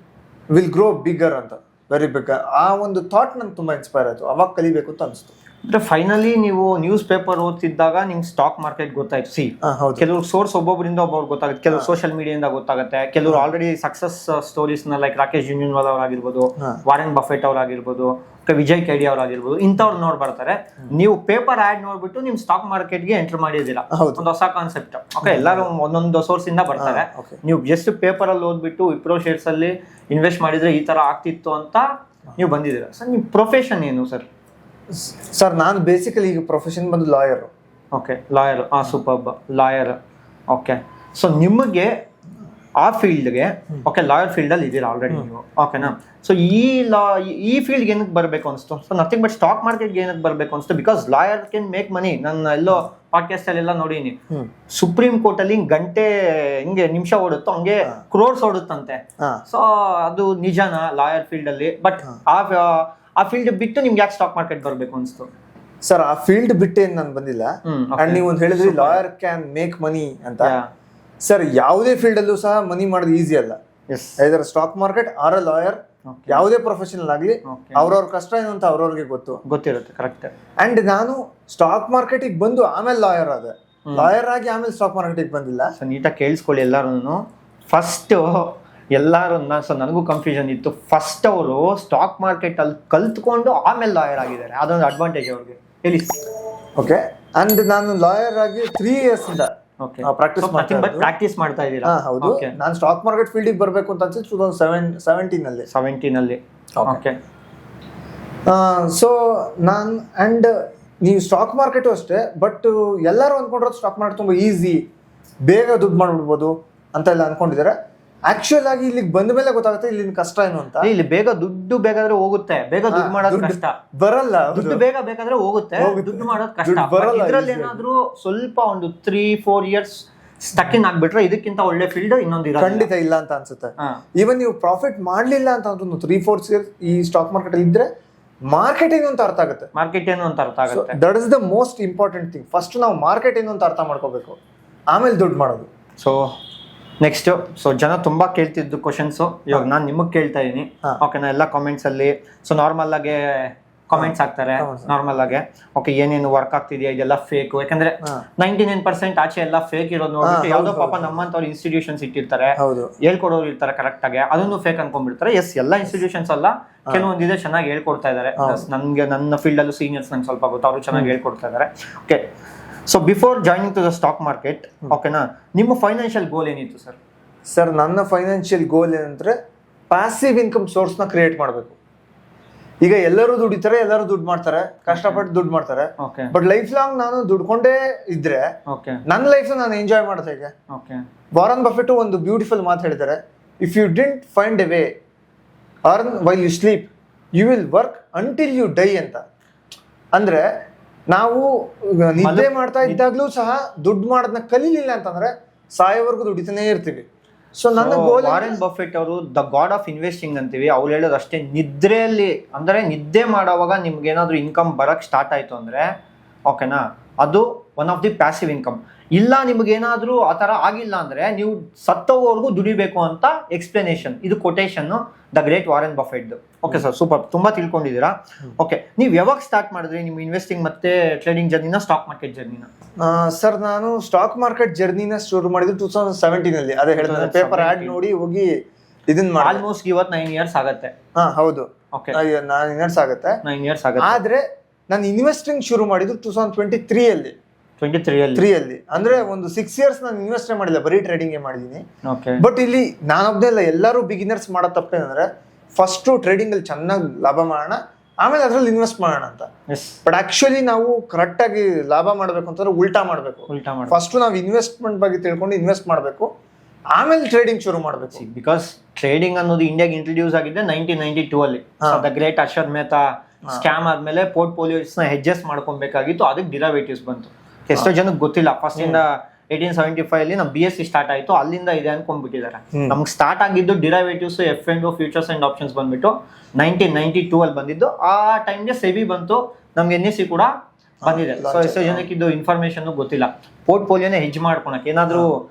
A: will grow bigger ಅಂತ, ವೆರಿ ಬಿಗ್ಗರ್. ಆ ಒಂದು ಥಾಟ್ ನಂಗೆ ತುಂಬ ಇನ್ಸ್ಪೈರ್ ಆಯಿತು, ಅವಾಗ ಕಲಿಬೇಕು ಅಂತ ಅನಿಸ್ತು.
B: ಅಂದ್ರೆ ಫೈನಲಿ ನೀವು ನ್ಯೂಸ್ ಪೇಪರ್ ಓದ್ತಿದ್ದಾಗ ನಿಮ್ಗೆ ಸ್ಟಾಕ್ ಮಾರ್ಕೆಟ್ ಗೊತ್ತಾಯ್ತು. ಕೆಲವರು ಸೋರ್ಸ್ ಒಬ್ಬೊಬ್ಬರಿಂದ ಒಬ್ಬೊಬ್ರು ಗೊತ್ತಾಗುತ್ತೆ, ಕೆಲವರು ಸೋಷಿಯಲ್ ಮೀಡಿಯಾದಿಂದ ಗೊತ್ತಾಗುತ್ತೆ, ಕೆಲವರು ಆಲ್ರೆಡಿ ಸಕ್ಸಸ್ ಸ್ಟೋರೀಸ್ ನ ಲೈಕ್ ರಾಕೇಶ್ ಜುಂಜುನ್ವಾಲಾ ಅವರಾಗಿರ್ಬೋದು, ವಾರೆನ್ ಬಫೆಟ್ ಅವರಾಗಿರ್ಬೋದು, ವಿಜಯ್ ಕೆಡಿ ಅವರಾಗಿರ್ಬೋದು, ಇಂಥವ್ರು ನೋಡ್ ಬರ್ತಾರೆ. ನೀವು ಪೇಪರ್ ಆಡ್ ನೋಡ್ಬಿಟ್ಟು ನಿಮ್ ಸ್ಟಾಕ್ ಮಾರ್ಕೆಟ್ಗೆ ಎಂಟರ್ ಮಾಡಿದಿಲ್ಲ, ಒಂದು ಹೊಸ ಕಾನ್ಸೆಪ್ಟ್. ಓಕೆ, ಎಲ್ಲರೂ ಒಂದೊಂದು ಸೋರ್ಸ್ ಇಂದ ಬರ್ತಾರೆ. ನೀವು ಜಸ್ಟ್ ಪೇಪರ್ ಅಲ್ಲಿ ಓದ್ಬಿಟ್ಟು ವಿಪ್ರೋ ಶೇರ್ಸ್ ಅಲ್ಲಿ ಇನ್ವೆಸ್ಟ್ ಮಾಡಿದ್ರೆ ಈ ತರ ಆಗ್ತಿತ್ತು ಅಂತ ನೀವು ಬಂದಿದ್ದೀರಾ. ಸರ್ ನಿಮ್ ಪ್ರೊಫೆಷನ್ ಏನು ಸರ್?
A: ಸರ್ ನಾನು ಬೇಸಿಕಲಿ ಈಗ ಪ್ರೊಫೆಷನ್ ಬಂದು lawyer.
B: Okay, lawyer. Super, lawyer. Okay, so ನಿಮಗೆ ಆ ಫೀಲ್ಡ್ಗೆ, ಓಕೆ, ಲಾಯರ್ ಫೀಲ್ಡಲ್ಲಿ ಇದ್ದೀರಾ ಆಲ್ರೆಡಿ ನೀವು, ಓಕೆನಾ? ಸೊ ಈ ಫೀಲ್ಡ್ಗೆ ಏನಕ್ಕೆ ಬರಬೇಕು ಅನಿಸ್ತು? ಸೊ ನಥಿಂಗ್ ಬಟ್ ಸ್ಟಾಕ್ ಮಾರ್ಕೆಟ್ಗೆ ಏನಕ್ಕೆ ಬರಬೇಕು ಅನಿಸ್ತು? Because lawyer can make money. ನಾನು ಎಲ್ಲೋ ಪಾಡ್ಕಾಸ್ಟ್ ಅಲ್ಲೆಲ್ಲ ನೋಡೀನಿ, ಸುಪ್ರೀಂ ಕೋರ್ಟ್ ಅಲ್ಲಿ ಗಂಟೆ ಹಿಂಗೆ ನಿಮಿಷ ಓಡುತ್ತೋ ಹಂಗೆ ಕ್ರೋರ್ಸ್ ಓಡುತ್ತಂತೆ. ಸೊ ಅದು ನಿಜನಾ ಲಾಯರ್ ಫೀಲ್ಡ್ ಅಲ್ಲಿ? ಬಟ್ ಆ ಫೀಲ್ಡ್ ಬಿಟ್ಟು ನಿಮ್ಗೆ ಯಾಕೆ ಸ್ಟಾಕ್ ಮಾರ್ಕೆಟ್ ಬರಬೇಕು ಅನಿಸ್ತು?
A: ಸರ್ ಆ ಫೀಲ್ಡ್ ಬಿಟ್ಟೇನು ನಾನು ಬಂದಿಲ್ಲ. ಅಂಡ್ ನೀವು ಒಂದು ಹೇಳಿದ್ರಿ ಲಾಯರ್ ಕ್ಯಾನ್ ಮೇಕ್ ಮನಿ ಅಂತ. ಸರ್ ಯಾವುದೇ ಫೀಲ್ಡ್ ಅಲ್ಲೂ ಸಹ ಮನಿ ಮಾಡೋದು ಈಸಿ ಅಲ್ಲ. Either stock market or a lawyer, ಯಾವುದೇ ಪ್ರೊಫೆಷನಲ್ ಆಗಲಿ ಅವ್ರವ್ರ ಕಷ್ಟ ಏನು ಅಂತ ಅವ್ರವ್ರಿಗೆ
B: ಗೊತ್ತಿರುತ್ತೆ. ಕರೆಕ್ಟ್.
A: ಅಂಡ್ ನಾನು ಸ್ಟಾಕ್ ಮಾರ್ಕೆಟಿಗೆ ಬಂದು ಆಮೇಲೆ ಲಾಯರ್ ಆದೆ. ಲಾಯರ್ ಆಗಿ ಆಮೇಲೆ ಸ್ಟಾಕ್ ಮಾರ್ಕೆಟಿಗೆ ಬಂದಿಲ್ಲ.
B: ಸೊ ನೀಟಾಗಿ ಕೇಳಿಸ್ಕೊಳ್ಳಿ ಎಲ್ಲರೂ. ಫಸ್ಟ್ ಎಲ್ಲರೂ, ಸೊ ನನಗೂ ಕನ್ಫ್ಯೂಷನ್ ಇತ್ತು. ಫಸ್ಟ್ ಅವರು ಸ್ಟಾಕ್ ಮಾರ್ಕೆಟ್ ಅಲ್ಲಿ ಕಲ್ತ್ಕೊಂಡು ಆಮೇಲೆ ಲಾಯರ್ ಆಗಿದ್ದಾರೆ, ಅದೊಂದು ಅಡ್ವಾಂಟೇಜ್ ಅವ್ರಿಗೆ. ಹೇಳಿ.
A: ಓಕೆ, ಅಂಡ್ ನಾನು ಲಾಯರ್ ಆಗಿ 3 years ಇಂದ
B: ಪ್ರಾಕ್ಟೀಸ್ ಮಾಡ್ತಾ ಇದ್ದೀರಾ?
A: ಹೌದು. ನಾನು ಸ್ಟಾಕ್ ಮಾರ್ಕೆಟ್ ಫೀಲ್ಡಿಗೆ ಬರಬೇಕು ಅಂತ ಅನ್ಸಿದ್ದು 2017 ಅಲ್ಲಿ.
B: ಓಕೆ,
A: ಸೊ ನಾನು ಅಂಡ್ ನೀವು ಸ್ಟಾಕ್ ಮಾರ್ಕೆಟು ಅಷ್ಟೇ, ಬಟ್ ಎಲ್ಲರೂ ಅನ್ಕೊಂಡಿರೋದು ಸ್ಟಾಕ್ ಮಾರ್ಕೆಟ್ ತುಂಬ ಈಸಿ, ಬೇಗ ದುಡ್ಡು ಮಾಡ್ಬಿಡ್ಬೋದು ಅಂತ ಎಲ್ಲ ಅನ್ಕೊಂಡಿದ್ದಾರೆ. ಆಕ್ಚುಯಲ್ ಆಗಿ ಇಲ್ಲಿಗೆ ಬಂದ ಮೇಲೆ ಗೊತ್ತಾಗುತ್ತೆ ಇಲ್ಲಿನ ಕಷ್ಟ ಏನು ಅಂತ.
B: ಇಲ್ಲಿ ಬೇಗ ದುಡ್ಡು ಬೇಕಾದ್ರೆ ಹೋಗುತ್ತೆ, ಬೇಗ ದುಡ್ಡು ಮಾಡೋದು ಕಷ್ಟ.
A: ಬರಲ್ಲ.
B: ದುಡ್ಡು ಬೇಗ ಬೇಕಾದ್ರೆ ಹೋಗುತ್ತೆ, ದುಡ್ಡು ಮಾಡೋದು ಕಷ್ಟ. ಇದ್ರಲ್ಲಿ ಏನಾದ್ರೂ ಸ್ವಲ್ಪ ಒಂದು 3-4 years ಸ್ಟಕ್ಕಿನ್ ಆಗ್ಬಿಟ್ರೆ ಇದಕ್ಕಿಂತ ಒಳ್ಳೆ ಫೀಲ್ಡ್ ಇನ್ನೊಂದು ಇರೋದು
A: ಖಂಡಿತ ಇಲ್ಲ ಅಂತ ಅನ್ಸುತ್ತೆ. ಈವನ್ ನೀವು ಪ್ರಾಫಿಟ್ ಮಾಡ್ಲಿಲ್ಲ ಅಂತ ಒಂದು 3-4 years ಈ ಸ್ಟಾಕ್ ಮಾರ್ಕೆಟ್ ಅಲ್ಲಿ ಇದ್ರೆ ಮಾರ್ಕೆಟ್ ಏನು ಅಂತ ಅರ್ಥ ಆಗುತ್ತೆ.
B: ಮಾರ್ಕೆಟ್ ಏನು ಅಂತ ಅರ್ಥ ಆಗುತ್ತೆ.
A: That is the most important thing. First ನಾವು ಮಾರ್ಕೆಟ್ ಏನು ಅಂತ ಅರ್ಥ ಮಾಡ್ಕೋಬೇಕು, ಆಮೇಲೆ ದುಡ್ಡು ಮಾಡೋದು.
B: ಸೊ ನೆಕ್ಸ್ಟ್, ಸೊ ಜನ ತುಂಬಾ ಕೇಳ್ತಿದ್ದು ಕ್ವಶನ್ಸ್ ಇವಾಗ ನಾನು ನಿಮಗೆ ಕೇಳ್ತಾ ಇದೀನಿ. ಓಕೆನಾ? ಎಲ್ಲ ಕಾಮೆಂಟ್ಸ್ ಅಲ್ಲಿ ಸೊ ನಾರ್ಮಲ್ ಆಗಿ ಕಾಮೆಂಟ್ಸ್ ಹಾಕ್ತಾರೆ, ನಾರ್ಮಲ್ ಆಗಿ. ಓಕೆ, ಏನೇನು ವರ್ಕ್ ಆಗ್ತಿದೆಯಾ, ಇದೆಲ್ಲ ಫೇಕ್. ಯಾಕಂದ್ರೆ 99% ಆಚೆ ಎಲ್ಲ ಫೇಕ್ ಇರೋದು ನೋಡ್ಬಿಟ್ಟು ಯಾವ್ದೋ ಪಾಪ ನಮ್ಮಂತವ್ರು ಇನ್ಸ್ಟಿಟ್ಯೂಷನ್ಸ್ ಇಟ್ಟಿರ್ತಾರೆ, ಹೇಳ್ಕೊಡೋರು ಇರ್ತಾರೆ ಕರೆಕ್ಟ್ ಆಗಿ, ಅದನ್ನು ಫೇಕ್ ಅನ್ಕೊಂಡ್ಬಿಡ್ತಾರೆ. ಎಸ್, ಎಲ್ಲ ಇನ್ಸ್ಟಿಟ್ಯೂಷನ್ಸ್ ಅಲ್ಲ, ಕೆಲವೊಂದಿದೆ ಚೆನ್ನಾಗಿ ಹೇಳ್ಕೊಡ್ತಾ ಇದಾರೆ. ನನ್ಗೆ ನನ್ನ ಫೀಲ್ಡ್ ಅಲ್ಲೂ ಸೀನಿಯರ್ಸ್ ನಂಗೆ ಸ್ವಲ್ಪ ಗೊತ್ತು, ಅವರು ಚೆನ್ನಾಗಿ ಹೇಳ್ಕೊಡ್ತಾ ಇದಾರೆ. Okay, so before joining to the stock market, ಓಕೆನಾ, ನಿಮ್ಮ ಫೈನಾನ್ಷಿಯಲ್ ಗೋಲ್ ಏನಿತ್ತು ಸರ್?
A: ಸರ್ ನನ್ನ ಫೈನಾನ್ಷಿಯಲ್ ಗೋಲ್ ಏನಂದ್ರೆ ಪ್ಯಾಸಿವ್ ಇನ್ಕಮ್ ಸೋರ್ಸ್ ನ ಕ್ರಿಯೇಟ್ ಮಾಡಬೇಕು. ಈಗ ಎಲ್ಲರೂ ದುಡಿತಾರೆ, ಎಲ್ಲರೂ ದುಡ್ಡು ಮಾಡ್ತಾರೆ, ಕಷ್ಟಪಟ್ಟು ದುಡ್ಡು ಮಾಡ್ತಾರೆ. ಬಟ್ ಲೈಫ್ ಲಾಂಗ್ ನಾನು ದುಡ್ಕೊಂಡೇ ಇದ್ರೆ ನನ್ನ ಲೈಫ್ ನಾನು ಎಂಜಾಯ್ ಮಾಡೋದು ಹೇಗೆ? ವಾರನ್ ಬಫೆಟ್ ಒಂದು ಬ್ಯೂಟಿಫುಲ್ ಮಾತು ಹೇಳಿದ್ದಾರೆ, if you didn't find a way earn while you sleep you will work until you die ಅಂತ. ಅಂದ್ರೆ ನಾವು ನಿದ್ದೆ ಮಾಡ್ತಾ ಇದ್ದಾಗ್ಲೂ ಸಹ ದುಡ್ಡು ಮಾಡೋದನ್ನ ಕಲೀಲಿಲ್ಲ ಅಂತಂದ್ರೆ ಸಾಯೋವರೆಗೂ ದುಡಿತಾನೇ ಇರ್ತೀವಿ. ಸೊ ನನ್ನ ಗೋಲ್,
B: ವಾರೆನ್ ಬಫೆಟ್ ಅವರು ದ ಗಾಡ್ ಆಫ್ ಇನ್ವೆಸ್ಟಿಂಗ್ ಅಂತೀವಿ, ಅವ್ರು ಹೇಳೋದು ಅಷ್ಟೇ. ನಿದ್ರೆಯಲ್ಲಿ ಅಂದ್ರೆ ನಿದ್ದೆ ಮಾಡೋವಾಗ ನಿಮ್ಗೆ ಏನಾದ್ರು ಇನ್ಕಮ್ ಬರಕ್ ಸ್ಟಾರ್ಟ್ ಆಯ್ತು ಅಂದ್ರೆ, ಓಕೆನಾ, ಅದು one of the passive income. ಇಲ್ಲ ನಿಮ್ಗೇನಾದ್ರೂ ಆ ಥರ ಆಗಿಲ್ಲ ಅಂದ್ರೆ ನೀವು ಸತ್ತೋವರೆಗೂ ದುಡಿಬೇಕು ಅಂತ ಎಕ್ಸ್ಪ್ಲನೇಷನ್. ಇದು quotation the great Warren Buffett. Okay sir, super, ತುಂಬಾ ತಿಳ್ಕೊಂಡಿದ್ದೀರಾ. ಓಕೆ, ನೀವು ಯಾವಾಗ ಸ್ಟಾರ್ಟ್ ಮಾಡಿದ್ರಿ ನಿಮ್ಮ ಇನ್ವೆಸ್ಟಿಂಗ್ ಮತ್ತೆ ಟ್ರೇಡಿಂಗ್ ಜರ್ನಿನ, ಸ್ಟಾಕ್ ಮಾರ್ಕೆಟ್ ಜರ್ನಿನ?
A: ಸರ್ ನಾನು ಸ್ಟಾಕ್ ಮಾರ್ಕೆಟ್ ಜರ್ನಿನ ಶುರು ಮಾಡಿದ್ದು 2017 ಅಲ್ಲಿ. ಅದೇ ಹೇಳಿದ್ರೆ ಪೇಪರ್ ಆಡ್ ನೋಡಿ ಹೋಗಿ ಇದನ್ನ ಮಾಡಿ
B: ಆಲ್ಮೋಸ್ಟ್ ಇವತ್ತು 9 years ಆಗುತ್ತೆ.
A: ಹೌದು, 9 years ಆಗುತ್ತೆ.
B: 9 years ಆಗುತ್ತೆ.
A: ಆದ್ರೆ ನಾನು ಇನ್ವೆಸ್ಟಿಂಗ್ ಶುರು ಮಾಡಿದ್ದು 2023 ಅಲ್ಲಿ.
B: 23
A: ಅಲ್ಲಿ ಅಂದ್ರೆ ಒಂದು 6 years ನಾನು ಇನ್ವೆಸ್ಟ್ ಮಾಡಿಲ್ಲ, ಬರೀ ಟ್ರೇಡಿಂಗ್ ಮಾಡಿದೀನಿ. ಬಟ್ ಇಲ್ಲಿ ನಾನೊಬ್ಬನೇ ಇಲ್ಲ, ಎಲ್ಲರೂ ಬಿಗಿನರ್ಸ್ ಮಾಡೋ ತಪ್ಪೇನಂದ್ರೆ ಫಸ್ಟ್ ಟ್ರೇಡಿಂಗ್ ಅಲ್ಲಿ ಚೆನ್ನಾಗಿ ಲಾಭ ಮಾಡೋಣ, ಆಮೇಲೆ ಅದ್ರಲ್ಲಿ ಇನ್ವೆಸ್ಟ್ ಮಾಡೋಣ ಅಂತ. ಬಟ್ ಆಕ್ಚುಲಿ ನಾವು ಕರೆಕ್ಟ್ ಆಗಿ ಲಾಭ ಮಾಡ್ಬೇಕು ಅಂತಂದ್ರೆ ಉಲ್ಟಾ ಮಾಡ್ಬೇಕು. ಫಸ್ಟ್ ನಾವು ಇನ್ವೆಸ್ಟ್ಮೆಂಟ್ ಬಗ್ಗೆ ತಿಳ್ಕೊಂಡು ಇನ್ವೆಸ್ಟ್ ಮಾಡ್ಬೇಕು, ಆಮೇಲೆ ಟ್ರೇಡಿಂಗ್ ಶುರು ಮಾಡ್ಬೇಕು.
B: ಬಿಕಾಸ್ ಟ್ರೇಡಿಂಗ್ ಅನ್ನೋದು ಇಂಡಿಯಾಗೆ ಇಂಟ್ರೊಡ್ಯೂಸ್ ಆಗಿದೆ 1992 ಅಲ್ಲಿ. The great Harshad Mehta scam ಆದ್ಮೇಲೆ ಪೋರ್ಟ್ಫೋಲಿಯೋಸ್ ನ ಹೆಡ್ಜಸ್ ಮಾಡ್ಕೊಬೇಕಾಗಿತ್ತು, ಅದಕ್ಕೆ ಡಿರೈವೇಟಿವ್ಸ್ ಬಂತು. ಎಷ್ಟೋ ಜನಕ್ಕೆ ಗೊತ್ತಿಲ್ಲ, ಫಸ್ಟ್ ಇಂದ 1875 ಅಲ್ಲಿ ನಮ್ BSc ಸ್ಟಾರ್ಟ್ ಆಯ್ತು, ಅಲ್ಲಿಂದ ಇದೆ ಅನ್ಕೊಂಡ್ಬಿಟ್ಟಿದ್ದಾರೆ. ನಮ್ಗೆ ಸ್ಟಾರ್ಟ್ ಆಗಿದ್ದು derivatives, F&O futures and options ಬಂದ್ಬಿಟ್ಟು 1992 ಅಲ್ಲಿ ಬಂದಿದ್ದು. ಆ ಟೈಮ್ಗೆ ಸೆಬಿ ಬಂತು, ನಮ್ಗೆ NSE ಕೂಡ ಬಂದಿದೆ. ಸೊ ಎಷ್ಟೋ ಜನಕ್ಕೆ ಇದು ಇನ್ಫಾರ್ಮೇಶನ್ ಗೊತ್ತಿಲ್ಲ. ಪೋರ್ಟ್ಫೋಲಿಯೋನೇ ಹೆಜ್ ಮಾಡ್ಕೊಳಕ್ಕೆ, ಏನಾದ್ರೂ